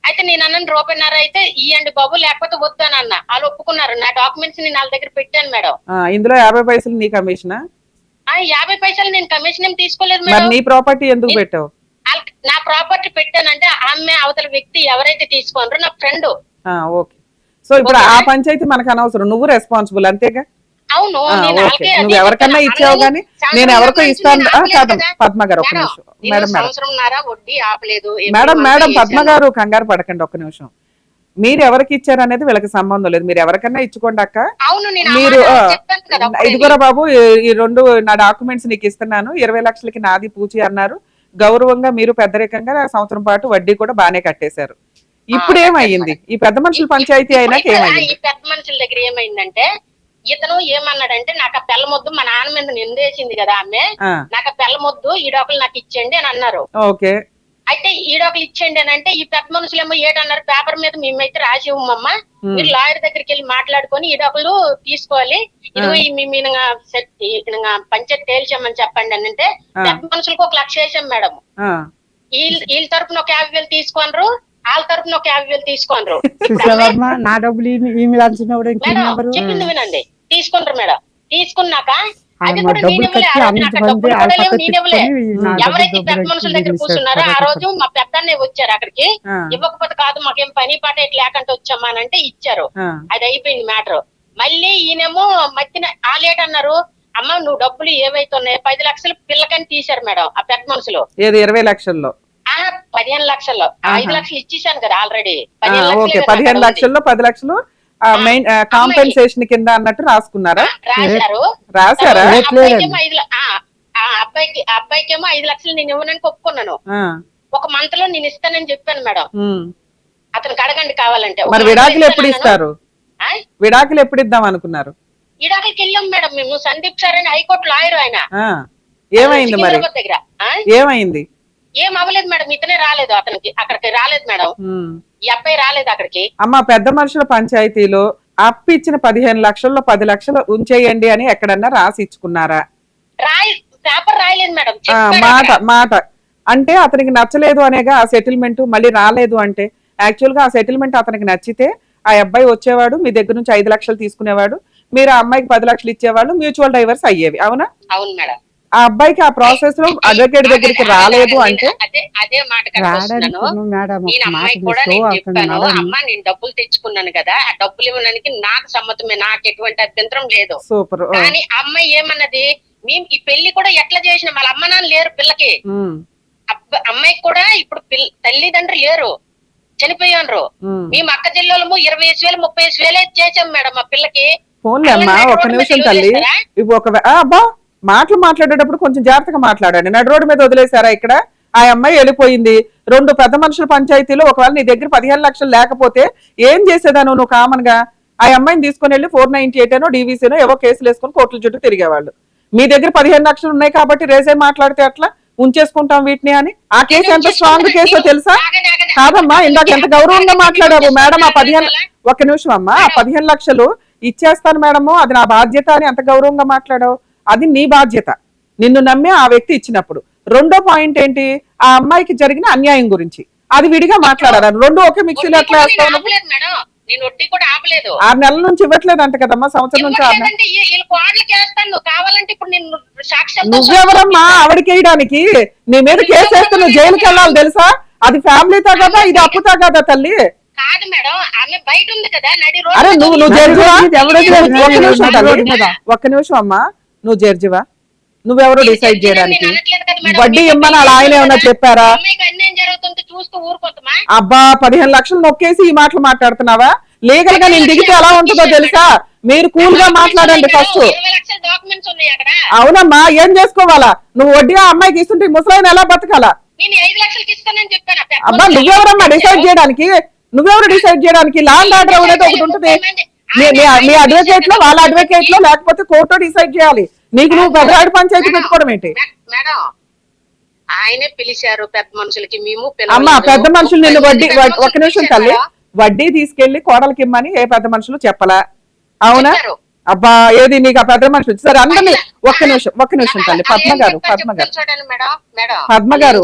అయితే నేను అన్నాను రూపాయన్నర అయితే ఇవ్వండి బాబు, లేకపోతే వద్దు అని అన్న. వాళ్ళు ఒప్పుకున్నారు, నా డాక్యుమెంట్స్ నేను వాళ్ళ దగ్గర పెట్టాను మేడం. ఇందులో 50 పైసలు నీ కమిషనా? 50 పైసలు నేను కమిషన్ ఏం తీసుకోలేదు మరి మేడం. నీ ప్రాపర్టీ ఎందుకు పెట్టావు? నా ప్రాపర్టీ పెట్టానంటే ఆమె అవతల వ్యక్తి ఎవరైతే తీసుకోనరో నా ఫ్రెండ్. ఓకే. సో ఇప్పుడు ఆ పంచాయతీ మనకు అనవసరం, నువ్వు రెస్పాన్సిబుల్ అంతేగా. అవును, ఓకే. నువ్వు ఎవరికన్నా ఇచ్చావు గానీ నేను ఎవరికో ఇస్తాను కాదు. పద్మ గారు ఒక్క నిమిషం మేడం. సంవత్సరంన్నర వడ్డీ ఆపలేదు మేడం పద్మ గారు కంగారు పడకండి ఒక్క నిమిషం. మీరు ఎవరికి ఇచ్చారు అనేది వీళ్ళకి సంబంధం లేదు, మీరు ఎవరికన్నా ఇచ్చుకోండి అక్క. అవును, మీరు ఇదిగోరా బాబు, ఈ 2 నా డాక్యుమెంట్స్ నీకు ఇస్తున్నాను, 20 లక్షలకి నాది పూచి అన్నారు. గౌరవంగా మీరు పెద్దరికంగా సంవత్సరం పాటు వడ్డీ కూడా బానే కట్టేశారు. ఇప్పుడు ఏమైంది? ఈ పెద్ద మనుషుల పంచాయతీ అయినాక ఏమైంది? ఈ పెద్ద మనుషుల దగ్గర ఏమైందంటే ఇతను ఏమన్నాడంటే, నాకు ఆ పిల్ల మొద్దు మా నాన్న మీద నిందేసింది కదా ఆమె, నాకు ఆ పిల్ల మొద్దు ఈడోకలు నాకు ఇచ్చేయండి అని అన్నారు. ఓకే. అయితే ఈడోకలు ఇచ్చేయండి అని అంటే ఈ పెద్ద మనుషులేమో ఏటన్నారు, పేపర్ మీద మేమైతే రాసి ఇవ్వమ్మ, మీరు లాయర్ దగ్గరికి వెళ్ళి మాట్లాడుకొని ఈడోకలు తీసుకోవాలి, ఇదిగో పంచాయతీ తేల్చామని చెప్పండి అని అంటే పెద్ద మనుషులకు 1 లక్ష వేసాం మేడం. వీళ్ళ తరపున ఒక 50,000 తీసుకోనరు, వాళ్ళ తరపున ఒక 50,000 తీసుకోనరు. నా డబ్బులు చెప్పింది వినండి, తీసుకుంటారు మేడం. తీసుకున్నాక అది మా కూడా డబ్బులు నేను ఇవ్వలే, కట్టి నాకు అంతమంది డబ్బులు వాళ్ళ కూడా లేవు, పక్కన నేను ఇవ్వలే. తిప్పుకొని నా ఎవరైతే డబ్బులు పెద్ద మనుషుల దగ్గర డబ్బులు కూర్చున్నారో ఆ ఇస్తారు. రోజు మా పెద్దన్నే వచ్చారు అక్కడికి, ఇవ్వకపోతే కాదు మాకేం పని పాట ఇట్లా లేకుండా వచ్చామా అని అంటే ఇచ్చారు. అది అయిపోయింది మ్యాటర్. మళ్ళీ ఈయనేమో మధ్యన ఆలేటన్నారు, అమ్మ నువ్వు డబ్బులు ఏవైతే ఉన్నాయో 10 లక్షలు పిల్లకని తీశారు మేడం ఆ పెద్ద మనుషులు. 20 లక్షల్లో 15 లక్షల్లో 5 లక్షలు ఇచ్చేసాను కదా ఆల్రెడీ. 15 లక్షల్లో 10 లక్షలు మెయిన్ కాంపెన్సేషన్ కింద అన్నట్టు రాసుకున్నారా? రాశారా? అబ్బాయికేమో 5 లక్షలు నేను ఇవ్వనని ఒప్పుకున్నాను. ఒక మంత్ లో నేను ఇస్తానని చెప్పాను మేడం. అతనికి అడగండి కావాలంటే. మరి విడాకులు ఎప్పుడు ఇస్తారు? విడాకులు ఎప్పుడు ఇద్దాం అనుకున్నారు? విడాకులకి వెళ్ళాం మేడం మేము. సందీప్ సార్ అని హైకోర్టు లాయర్ ఆయన. ఏమైంది మరి? దగ్గర ఏమైంది? ఏం అవ్వలేదు మేడం, ఇతనే రాలేదు అతనికి, అక్కడికి రాలేదు మేడం, ఈ అబ్బాయి రాలేదు అక్కడికి. అమ్మ పెద్ద మనుషుల పంచాయతీలో అప్పు ఇచ్చిన 15 లక్షల్లో 10 లక్షలు ఉంచేయండి అని ఎక్కడన్నా రాసి ఇచ్చుకున్నారా? పేపర్ రాయలేదు మేడం. మాట అంటే అతనికి నచ్చలేదు అనేగా ఆ సెటిల్మెంట్. మళ్ళీ రాలేదు అంటే యాక్చువల్ గా ఆ సెటిల్మెంట్ అతనికి నచ్చితే ఆ అబ్బాయి వచ్చేవాడు, మీ దగ్గర నుంచి 5 లక్షలు తీసుకునేవాడు, మీరు ఆ అమ్మాయికి 10 లక్షలు ఇచ్చేవాళ్ళు, మ్యూచువల్ డైవర్స్ అయ్యేవి. అవునా? అవును మేడం. ఆ అబ్బాయికి ఆ ప్రాసెస్ లో అడ్వకేట్ దగ్గరికి రాలేదు అంటే అదే మాట నేను అమ్మాయి కూడా నేను చెప్పాను, అమ్మ నేను డబ్బులు తెచ్చుకున్నాను కదా, ఆ డబ్బులు ఇవ్వడానికి నాకు సమ్మతమే, నాకు ఎటువంటి అభ్యంతరం లేదు. సూపర్. కానీ అమ్మాయి ఏమన్నది, మేము ఈ పెళ్లి కూడా ఎట్లా చేసినాం, వాళ్ళ అమ్మ నాన్న లేరు పిల్లకి, అమ్మాయికి కూడా ఇప్పుడు తల్లిదండ్రులు లేరు, చనిపోయారు. మేము అక్క జిల్లాలో 25,000 30,000 చేసాం మేడం మా పిల్లకి. ఫోన్లే అమ్మా ఒక్క నిమిషం తల్లి. ఇప్పుడు ఒక అబ్బా మాట్లాడేటప్పుడు కొంచెం జాగ్రత్తగా మాట్లాడండి. నడు రోడ్డు మీద వదిలేశారా ఇక్కడ? ఆ అమ్మాయి వెళ్ళిపోయింది. 2 పెద్ద మనుషుల పంచాయతీలో ఒకవేళ నీ దగ్గర 15 లక్షలు లేకపోతే ఏం చేసేదాను నువ్వు? కామన్ గా ఆ అమ్మాయిని తీసుకుని వెళ్ళి 498 అనో డీవీసీనో ఏవో కేసులు వేసుకొని కోర్టుల చుట్టూ తిరిగేవాళ్ళు. మీ దగ్గర 15 లక్షలు ఉన్నాయి కాబట్టి రేసే మాట్లాడితే అట్లా ఉంచేసుకుంటాం వీటిని అని. ఆ కేసు ఎంత స్ట్రాంగ్ కేసో తెలుసా? కాదమ్మా, ఇందాక ఎంత గౌరవంగా మాట్లాడావు మేడం. ఆ 15 ఒక్క నిమిషం అమ్మా, ఆ 15 లక్షలు ఇచ్చేస్తాను మేడము, అది నా బాధ్యత అని ఎంత గౌరవంగా మాట్లాడావు. అది నీ బాధ్యత, నిన్ను నమ్మి ఆ వ్యక్తి ఇచ్చినప్పుడు. రెండో పాయింట్ ఏంటి, ఆ అమ్మాయికి జరిగిన అన్యాయం గురించి అది విడిగా మాట్లాడాలి. రెండు ఒకే మిక్సీలో ఎట్లా వేస్తావు? 6 నెలల నుంచి ఇవ్వట్లేదు అంట కదమ్మా, సంవత్సరం నుంచి 6 నెలలు. నువ్వెవరమ్మా ఆవిడకి వేయడానికి? నీ మీద కేసు వేస్తే నువ్వు జైలుకి వెళ్ళాలి తెలుసా? అది ఫ్యామిలీ తగదా, ఇది అప్పు తగదా తల్లి? కాదు మేడం, ఆమె బయట ఉంది కదా నడి అరే నువ్వు జడ్జివా? ఒక్క నిమిషం అమ్మా, నువ్వు జడ్జివా? నువ్వెవరు డిసైడ్ చేయడానికి? వడ్డీ ఇమ్మని అలా ఆయన ఏమన్నా చెప్పారా? అబ్బా 15 లక్షలు నొక్కేసి ఈ మాటలు మాట్లాడుతున్నావా? లీగల్ గా నేను దిగితే ఎలా ఉంటుందో తెలుసా? మీరు కూల్ గా మాట్లాడండి ఫస్ట్. అవునమ్మా, ఏం చేసుకోవాలా? నువ్వు వడ్డీ ఆ అమ్మాయికి ఇస్తుంటే ముసలాయన ఎలా బతకాలా? అబ్బా నువ్వెవరమ్మా డిసైడ్ చేయడానికి? నువ్వెవరు డిసైడ్ చేయడానికి? ల్యాండ్ ఆర్డర్ అనేది ఒకటి ఉంటుంది. మీ అడ్వకేట్ లో, వాళ్ళ అడ్వకేట్ లో, లేకపోతే కోర్టు డిసైడ్ చేయాలి. నీకు నువ్వు పెద్దరాడి పంచాయతీ పెట్టుకోవడం ఏంటి? మేడం ఆయనే పిలిచారు పెద్ద మనుషులకి, మేము అమ్మా పెద్ద మనుషులు నిన్ను వడ్డీ, ఒక్క నిమిషం తల్లి, వడ్డీ తీసుకెళ్లి కోడలికి ఇమ్మని ఏ పెద్ద మనుషులు చెప్పలా? అవునా? అబ్బా ఏది నీకు ఆ పెద్ద మనుషులు? సరే అందరినీ ఒక్క నిమిషం తల్లి. పద్మ గారు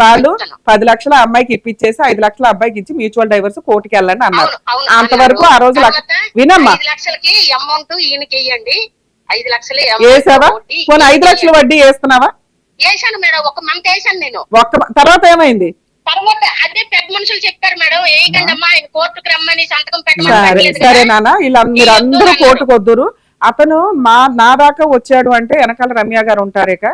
వాళ్ళు 10 లక్షల అమ్మాయికి ఇప్పించేసి 5 లక్షల అబ్బాయికి ఇచ్చి మ్యూచువల్ డైవర్స్ కోర్టుకి వెళ్ళండి అన్నారు. అంతవరకు ఆ రోజు వినమ్మా, 5 లక్షలకి అమౌంట్ ఈయనకి వేయండి, 5 లక్షలు వేసావా? పోనీ 5 లక్షల వడ్డీ వేస్తున్నావా? వేసాను మేడం, ఒక మంత్ వేసాను నేను. తర్వాత ఏమైంది? తర్వాత అదే పెద్ద మనుషులు చెప్పారు మేడం, వేయకండి అమ్మా, ఆయన కోర్టుకు రమ్మని సంతకం సరే నాన్న, ఇలా మీరందరూ కోర్టుకు వద్దురు. అతను నా దాకా వచ్చాడు అంటే వెనకాల రమ్య గారు ఉంటారేక,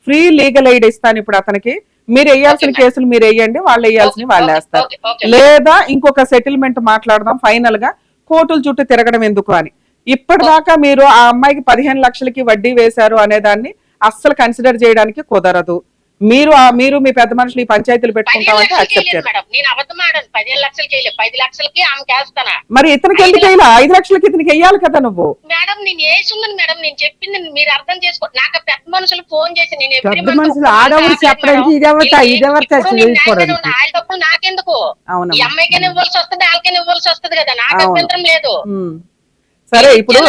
ఫ్రీ లీగల్ ఎయిడ్ ఇస్తాను ఇప్పుడు అతనికి. మీరు వేయాల్సిన కేసులు మీరు వేయండి, వాళ్ళు వేయాల్సిన వాళ్ళు వేస్తారు. లేదా ఇంకొక సెటిల్మెంట్ మాట్లాడదాం ఫైనల్ గా, కోర్టుల చుట్టూ తిరగడం ఎందుకు అని. ఇప్పటిదాకా మీరు ఆ అమ్మాయికి 15 లక్షలకి వడ్డీ వేశారు అనే దాన్ని అస్సలు కన్సిడర్ చేయడానికి కుదరదు. మీరు మీ పెద్ద మనుషులు ఈ పంచాయతీలు పెట్టుకుంటామంటే యాక్సెప్ట్ చేయాలి. నేను అబద్ధం ఆడాను, 15 లక్షలు చేయలేదు, 10 లక్షలకి ఆమెకి వేస్తానా? మరి ఇతనికి ఎందుకు వేయాలి? 5 లక్షలకి ఇతనికి వేయాలి కదా నువ్వు. మేడం నేను వేసుందని మేడం, నేను చెప్పింది మీరు అర్థం చేసుకో. నాకు పెద్ద మనుషులు ఫోన్ చేసి నేను పెద్ద మనుషులు ఆడవాళ్ళు చెప్పడానికి వాళ్ళ తప్పులు నాకెందుకు? ఈ అమ్మాయికైనా ఇవ్వాల్సి వస్తుంది, వాళ్ళకైనా ఇవ్వాల్సి వస్తుంది కదా, నాకు అభ్యంతరం లేదు. సరే ఇప్పుడు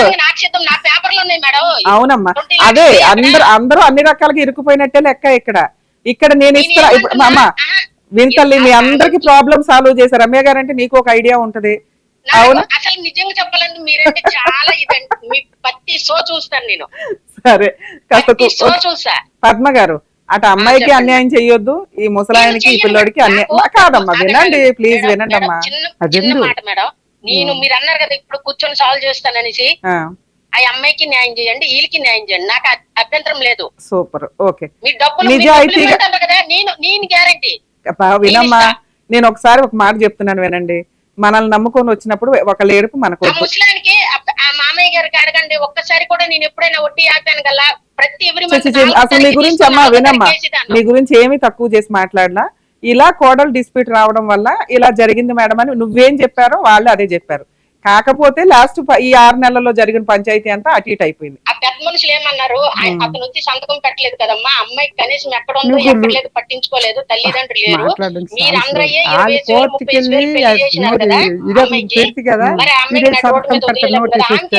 నా పేపర్లు ఉన్నాయి మేడం. అవునమ్మా, అదే అందరూ అన్ని రకాలుగా ఇరుక్కుపోయినట్టే లెక్క. ఇక్కడ నేను ఇస్తా. ఇప్పుడు అమ్మ వింతల్లి, మీ అందరికి ప్రాబ్లమ్ సాల్వ్ చేశారు. రమ్య గారు అంటే నీకు ఒక ఐడియా ఉంటది. అవును, అసలు నిజంగా చెప్పాలంటే మీరంటే చాలా ఇదండి, మీ ప్రతి షో చూస్తాను నేను. సరే షో చూసా. పద్మ గారు, అటు అమ్మాయికి అన్యాయం చెయ్యొద్దు, ఈ ముసలాయనకి ఈ పిల్లోడికి అన్యాయం కాదమ్మా. వినండి ప్లీజ్, వినండి అమ్మా. చిన్న మాట మేడం, నేను మీరు అన్నారు కదా ఇప్పుడు కూర్చొని సాల్వ్ చేస్తాననేసి, ఆ అమ్మాయికి న్యాయం చేయండి, వీళ్ళకి న్యాయం చేయండి, నాకు అభ్యంతరం లేదు. Super, okay. మీ డబ్బులు కదా, నేను గ్యారంటీ. వినమ్మా, నేను ఒకసారి ఒక మాట చెప్తున్నాను వినండి. మనల్ని నమ్ముకొని వచ్చినప్పుడు ఒక ఏడుపు మనకు. ముసలానికి ఆ మామయ్య గారికి అడగండి, ఒక్కసారి కూడా నేను ఎప్పుడైనా వడ్డీ ఆపాను కదా ప్రతి అసలు మీ గురించి అమ్మా వినమ్మా, మీ గురించి ఏమి తక్కువ చేసి మాట్లాడలా. ఇలా కోడలు డిస్ప్యూట్ రావడం వల్ల ఇలా జరిగింది మేడం అని నువ్వేం చెప్పారో వాళ్ళు అదే చెప్పారు. కాకపోతే లాస్ట్ ఈ 6 నెలల్లో జరిగిన పంచాయతీ అంతా అటు ఇటు అయిపోయింది. ఆ పెద్ద మనుషులు ఏమన్నారు, అతను వచ్చి సంతకం పెట్టలేదు కదమ్మా, అమ్మాయికి కనీసం ఎక్కడ ఉందో ఎక్కడ లేదు పట్టించుకోలేదు, తల్లిదండ్రులు లేరు, మీరందరూ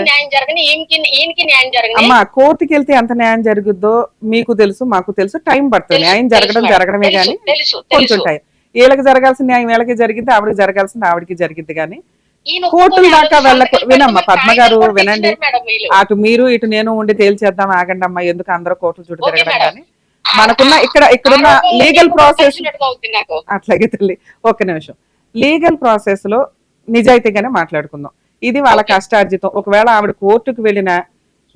న్యాయం జరగని ఈయనకి న్యాయం జరగని. అమ్మా కోర్టుకి వెళ్తే ఎంత న్యాయం జరుగుద్దో మీకు తెలుసు, మాకు తెలుసు. టైం పడుతుంది. న్యాయం జరగడమే గానీ కొంచెం టైం. వీళ్ళకి జరగాల్సిన న్యాయం వీళ్ళకి జరిగింది, ఆవిడకి జరగాల్సింది ఆవిడకి జరిగింది. కానీ కోర్టుల దాకా వినమ్మా పద్మ గారు, వినండి. అటు మీరు ఇటు నేను ఉండి తేల్చేద్దాం, ఆగండి అమ్మా, ఎందుకు అందరూ కోర్టుల చుట్టూ తిరగడం. కానీ మనకున్న ఇక్కడున్న లీగల్ ప్రాసెస్ అట్లాగే తల్లి, ఒక్క నిమిషం. లీగల్ ప్రాసెస్ లో నిజాయితీగానే మాట్లాడుకుందాం. ఇది వాళ్ళ కష్టార్జితం. ఒకవేళ ఆవిడ కోర్టుకు వెళ్ళిన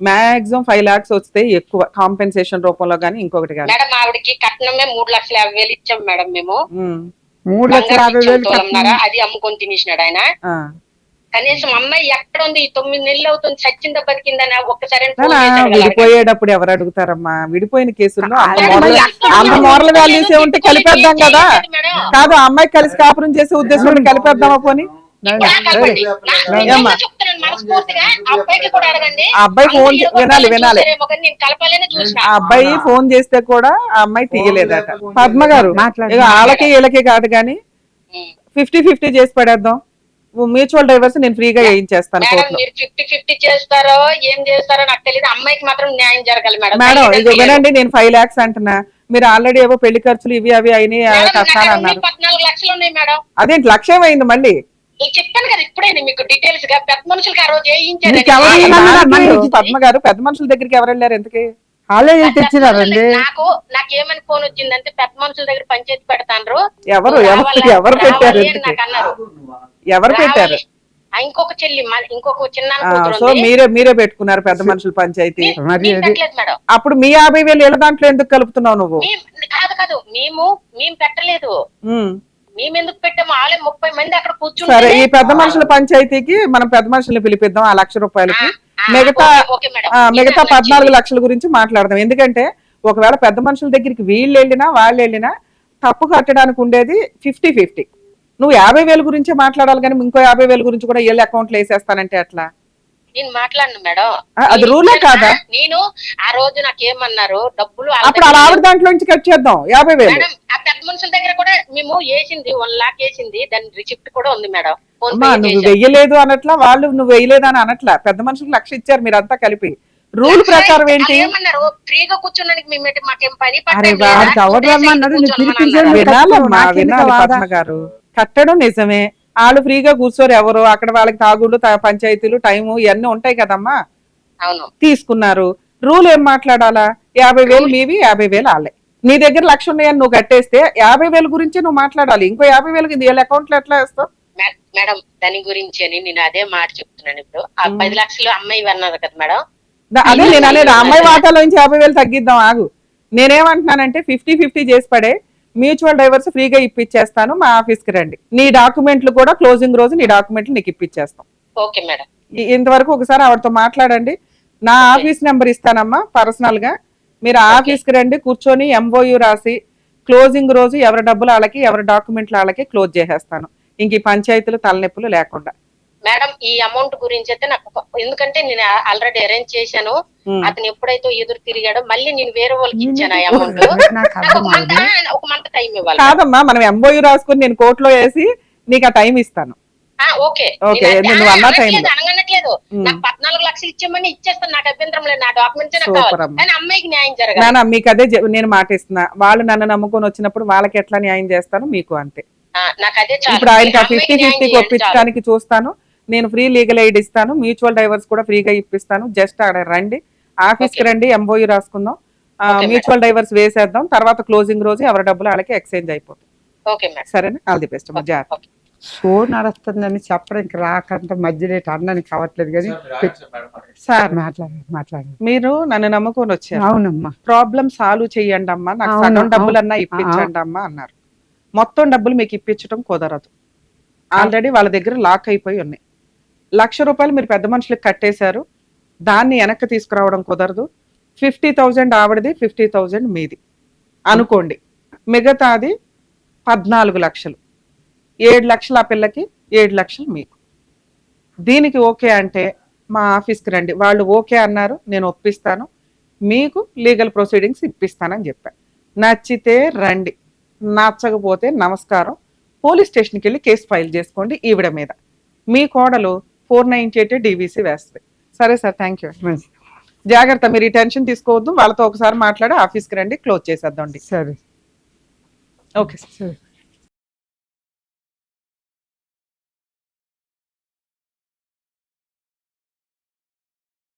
మాక్సిమం 5 lakhs వస్తే ఎక్కువ కాంపెన్సేషన్ రూపంలో గానీ ఇంకొకటి కానీ. మేడం ఆవిడకి కట్నమే 3,50,000 ఇచ్చాం మేడం మేము. 3,50,000 అది అమ్ముకొని తినేసినాడు ఆయన. కనీసం అమ్మాయి ఎక్కడ ఉంది, 9 నెలలు అవుతుంది, చచ్చిందా బతికిందని ఒక్కసారి విడిపోయేటప్పుడు ఎవరు అడుగుతారమ్మా? విడిపోయిన కేసుల్లో అంత మోరల్ వాల్యూస్ ఉంటే కలిపేద్దాం కదా. కాదు, అమ్మాయి కలిసి కాపురం చేసే ఉద్దేశం కలిపేద్దామా? పోనీ ఇప్పుడు కలపండి. ఏమ్మా? నిజంగా చెప్తున్నాను మనస్ఫూర్తిగా. ఆ అబ్బాయికి కూడా అడగండి. ఆ అబ్బాయి ఫోన్ అందరూ ఏదో వినాలి ఒకటి వినాలి చూసారేమో కానీ నేను కలపాలని చూసిన. ఆ అబ్బాయి ఫోన్ చేస్తే కూడా ఆ అమ్మాయి తీయలేదట. పద్మ గారు మాట్లాడు. ఇక వాళ్ళకి వీళ్ళకి కాదు కానీ 50-50 చేసి పడేద్దాం. మ్యూచువల్ డైవర్స్ నేను ఫ్రీగా వేయించేస్తాను మేడం కోర్టులో. మీరు 50-50 చేస్తారో ఏం చేస్తారో నాకు తెలియదు. అమ్మాయికి మాత్రం న్యాయం జరగాలి మేడం. మేడం ఇక తల్లిదండ్రులు వినండి, నేను 5 lakhs అంటున్నా, మీరు ఆల్రెడీ ఏవో పెళ్లి ఖర్చులు ఇవి అవి అయినాయి మేడం, నా కట్టాలి దగ్గర అన్నారు. 14 లక్షలు ఉన్నాయి మేడం. అదేంటి లక్ష్యం అయింది మళ్ళీ? నేను చెప్పాను కదా ఇప్పుడే మీకు డీటెయిల్స్ గా. పెద్ద మనుషులకి ఆ రోజు మీకు ఎవరు వేయించారు. ఇవ్వమన్నారు? దానికి పద్మ గారు పెద్ద మనుషుల దగ్గరికి ఎవరు వెళ్ళారు ఎందుకు? వాళ్ళే తెచ్చినారండి. నాకేమని ఫోన్ వచ్చిందంటే పెద్ద మనుషుల దగ్గర పంచాయతీ పెడతాండ్రు. ఎవరు ఎవరు పెట్టారు ఎందుకు? నాకు అన్నారు. ఎవరు పెట్టారు? ఇంకొక చెల్లి ఇంకొక చిన్న సో మీరే పెట్టుకున్నారు పెద్ద మనుషుల పంచాయతీ. మరి అది- మేడం. అప్పుడు మీ 50,000 ఇళ్ళ దాంట్లో ఎందుకు కలుపుతున్నావు నువ్వు? కాదు మేము పెట్టలేదు. ఉమ్. మేము ఎందుకు పెట్టాము? వాళ్ళే 30 మంది అక్కడ సరే, కూర్చుంటే. ఈ పెద్ద మనుషుల పంచాయతీకి మనం పెద్ద మనుషుల్ని పిలిపిద్దాం ఆ 1,00,000 రూపాయలకి. మిగతా ఓకే మేడం. మిగతా 14 లక్షల గురించి మాట్లాడదాం. ఎందుకంటే ఒకవేళ పెద్ద మనుషుల దగ్గరికి వీళ్ళు వెళ్ళినా వాళ్ళు వెళ్ళినా తప్పు కట్టడానికి ఉండేది 50-50. నువ్వు 50,000 గురించే మాట్లాడాలి కానీ ఇంకో 50,000 గురించి కూడా వీళ్ళ అకౌంట్ లో వేసేస్తానంటే అట్లా నేను మాట్లాడను మేడం. అది రూలే కాదా? నేను ఆ రోజు నాకేమన్నారు డబ్బులు అప్పుడు అలా ఆవిడ దాంట్లో నుంచి కట్ చేద్దాం 50,000. మేడం ఆ పెద్ద మనుషుల దగ్గర కూడా మేము వేసింది 1 లాక్ వేసింది. దాని రిసిప్ట్ కూడా ఉంది మేడం. ఫోన్ అమ్మా పే నువ్వు చేశాను. వెయ్యలేదు అనట్లా, వాళ్ళు నువ్వు వేయలేదు అని అనట్లా. పెద్ద మనుషులకు 1,00,000 ఇచ్చారు మీరంతా కలిపి. రూల్ ప్రకారం ఏంటి? వాళ్ళు ఏమన్నారు? ఫ్రీగా కూర్చోడానికి మాకేం పని పాట అరే ఏం లేదా? వాడికి ఎవరు రమ్మన్నారు? నువ్వు కూర్చోమని పిలిపించాను. అన్నారు. వినాలమ్మా నాకెందుకు వినాలి వాదా? పద్మ గారు. కట్టడం నిజమే, వాళ్ళు ఫ్రీగా కూర్చోరు ఎవరు, అక్కడ వాళ్ళకి తాగుళ్ళు పంచాయతీలు టైము ఇవన్నీ ఉంటాయి కదమ్మా. అవును తీసుకున్నారు, రూల్ ఏం మాట్లాడాలా? 50,000 మీవి, 50,000 వాళ్ళే. నీ దగ్గర 1,00,000 ఉన్నాయని నువ్వు కట్టేస్తే 50,000 గురించి నువ్వు మాట్లాడాలి. ఇంకో 50,000 వీళ్ళ అకౌంట్ లో ఎట్లా వేస్తావు? మేడం దాని గురించి అని నేను అదే మాట చెప్తున్నాను. ఇప్పుడు ఆ 10 లక్షలు అమ్మాయి అన్నారు కదా మేడం. అదే నేను అనేది, ఆ అమ్మాయి వాటాలో నుంచి 50,000 తగ్గిద్దాం ఆగు. నేనేమంటున్నానంటే 50-50 చేసి పడే, మ్యూచువల్ డైవర్స్ ఫ్రీగా ఇప్పించేస్తాను, మా ఆఫీస్ కి రండి. నీ డాక్యుమెంట్లు కూడా క్లోజింగ్ రోజు నీ డాక్యుమెంట్లు నీకు ఇప్పించేస్తాం. Okay madam. ఇంతవరకు ఒకసారి ఆవిడతో మాట్లాడండి. నా ఆఫీస్ నెంబర్ ఇస్తానమ్మా పర్సనల్ గా. మీరు ఆఫీస్ కి రండి, కూర్చొని MOU రాసి క్లోజింగ్ రోజు ఎవరి డబ్బులు వాళ్ళకి ఎవరి డాక్యుమెంట్లు వాళ్ళకి క్లోజ్ చేసేస్తాను. ఇంక ఈ పంచాయతీలు తలనొప్పులు లేకుండా. మేడం ఈ అమౌంట్ గురించి అయితే నాకు ఎందుకంటే నేను ఆల్రెడీ అరేంజ్ చేశాను. అతను ఎప్పుడైతే ఎదురు తిరిగాడో మళ్ళీ నేను వేరే వాళ్ళకి ఇచ్చాను ఆ అమౌంట్. నాకు అర్థమైంది. ఒక మంత్ టైం ఇవ్వాలి. కాదమ్మా, మనం MOU రాసుకుని నేను కోర్టులో వేసి నీకు ఆ టైం ఇస్తాను. ఓకే ఓకే, నువ్వు అన్న టైం అనగనట్లేదు. నాకు 14 లక్షలు ఇచ్చామని ఇచ్చేస్తాను. నాకు అభ్యంతరం లేదు. నా డాక్యుమెంట్స్ నాకు సూపర్ కావాలి. అమ్మా. కానీ అమ్మాయికి న్యాయం జరగాలి. నాన్న మీకు అదే నేను మాట ఇస్తున్నా. వాళ్ళు నన్ను నమ్ముకొని వచ్చినప్పుడు వాళ్ళకి ఎట్లా న్యాయం చేస్తాను మీకు అంతే. నాకు అదే చాలు. ఇప్పుడు ఆయనకి అమ్మాయికి న్యాయం 50-50 చేయండి చాలు. ఒప్పించడానికి చూస్తాను. నేను ఫ్రీ లీగల్ ఎయిడ్ ఇస్తాను, మ్యూచువల్ డైవర్స్ కూడా ఫ్రీగా ఇప్పిస్తాను. జస్ట్ అక్కడ రండి, ఆఫీస్ కి రండి, MOU రాసుకుందాం, మ్యూచువల్ డైవర్స్ వేసేద్దాం. తర్వాత క్లోజింగ్ రోజు ఎవరి డబ్బులు వాళ్ళకి ఎక్స్చేంజ్ అయిపోతుంది. Okay madam. సరేనా? All the best. జాగ్రత్త. షో నడుస్తుందని చెప్పడానికి రాకంటే మధ్యలో అన్నానికి కావట్లేదు కానీ సార్ మాట్లాడండి. మీరు నన్ను నమ్ముకొని వచ్చారు, అవునమ్మా. ప్రాబ్లం సాల్వ్ చెయ్యండి అమ్మా, నాకు అవును, సగం అవును. డబ్బులన్నా ఇప్పించండి అమ్మా అన్నారు. మొత్తం డబ్బులు మీకు ఇప్పించడం కుదరదు. ఆల్రెడీ వాళ్ళ దగ్గర లాక్ అయిపోయి ఉన్నాయి. 1,00,000 రూపాయలు మీరు పెద్ద మనుషులకు కట్టేశారు, దాన్ని వెనక్కి తీసుకురావడం కుదరదు. 50,000 ఆవిడది, 50,000 మీది అనుకోండి. మిగతాది 14 లక్షలు. 7 లక్షలు ఆ పిల్లకి, 7 లక్షలు మీకు. దీనికి ఓకే అంటే మా ఆఫీస్కి రండి. వాళ్ళు ఓకే అన్నారు, నేను ఒప్పిస్తాను, మీకు లీగల్ ప్రొసీడింగ్స్ ఇప్పిస్తానని చెప్పాను. నచ్చితే రండి, నచ్చకపోతే నమస్కారం, పోలీస్ స్టేషన్కి వెళ్ళి కేసు ఫైల్ చేసుకోండి ఈవిడ మీద. మీ కోడలు 498 DVC వేస్తుంది. సరే సార్, థ్యాంక్ యూ. జాగ్రత్త, మీరు ఈ టెన్షన్ తీసుకోవద్దు. వాళ్ళతో ఒకసారి మాట్లాడి ఆఫీస్కి రండి, క్లోజ్ చేసేద్దాం. సరే ఓకే సార్. సరే.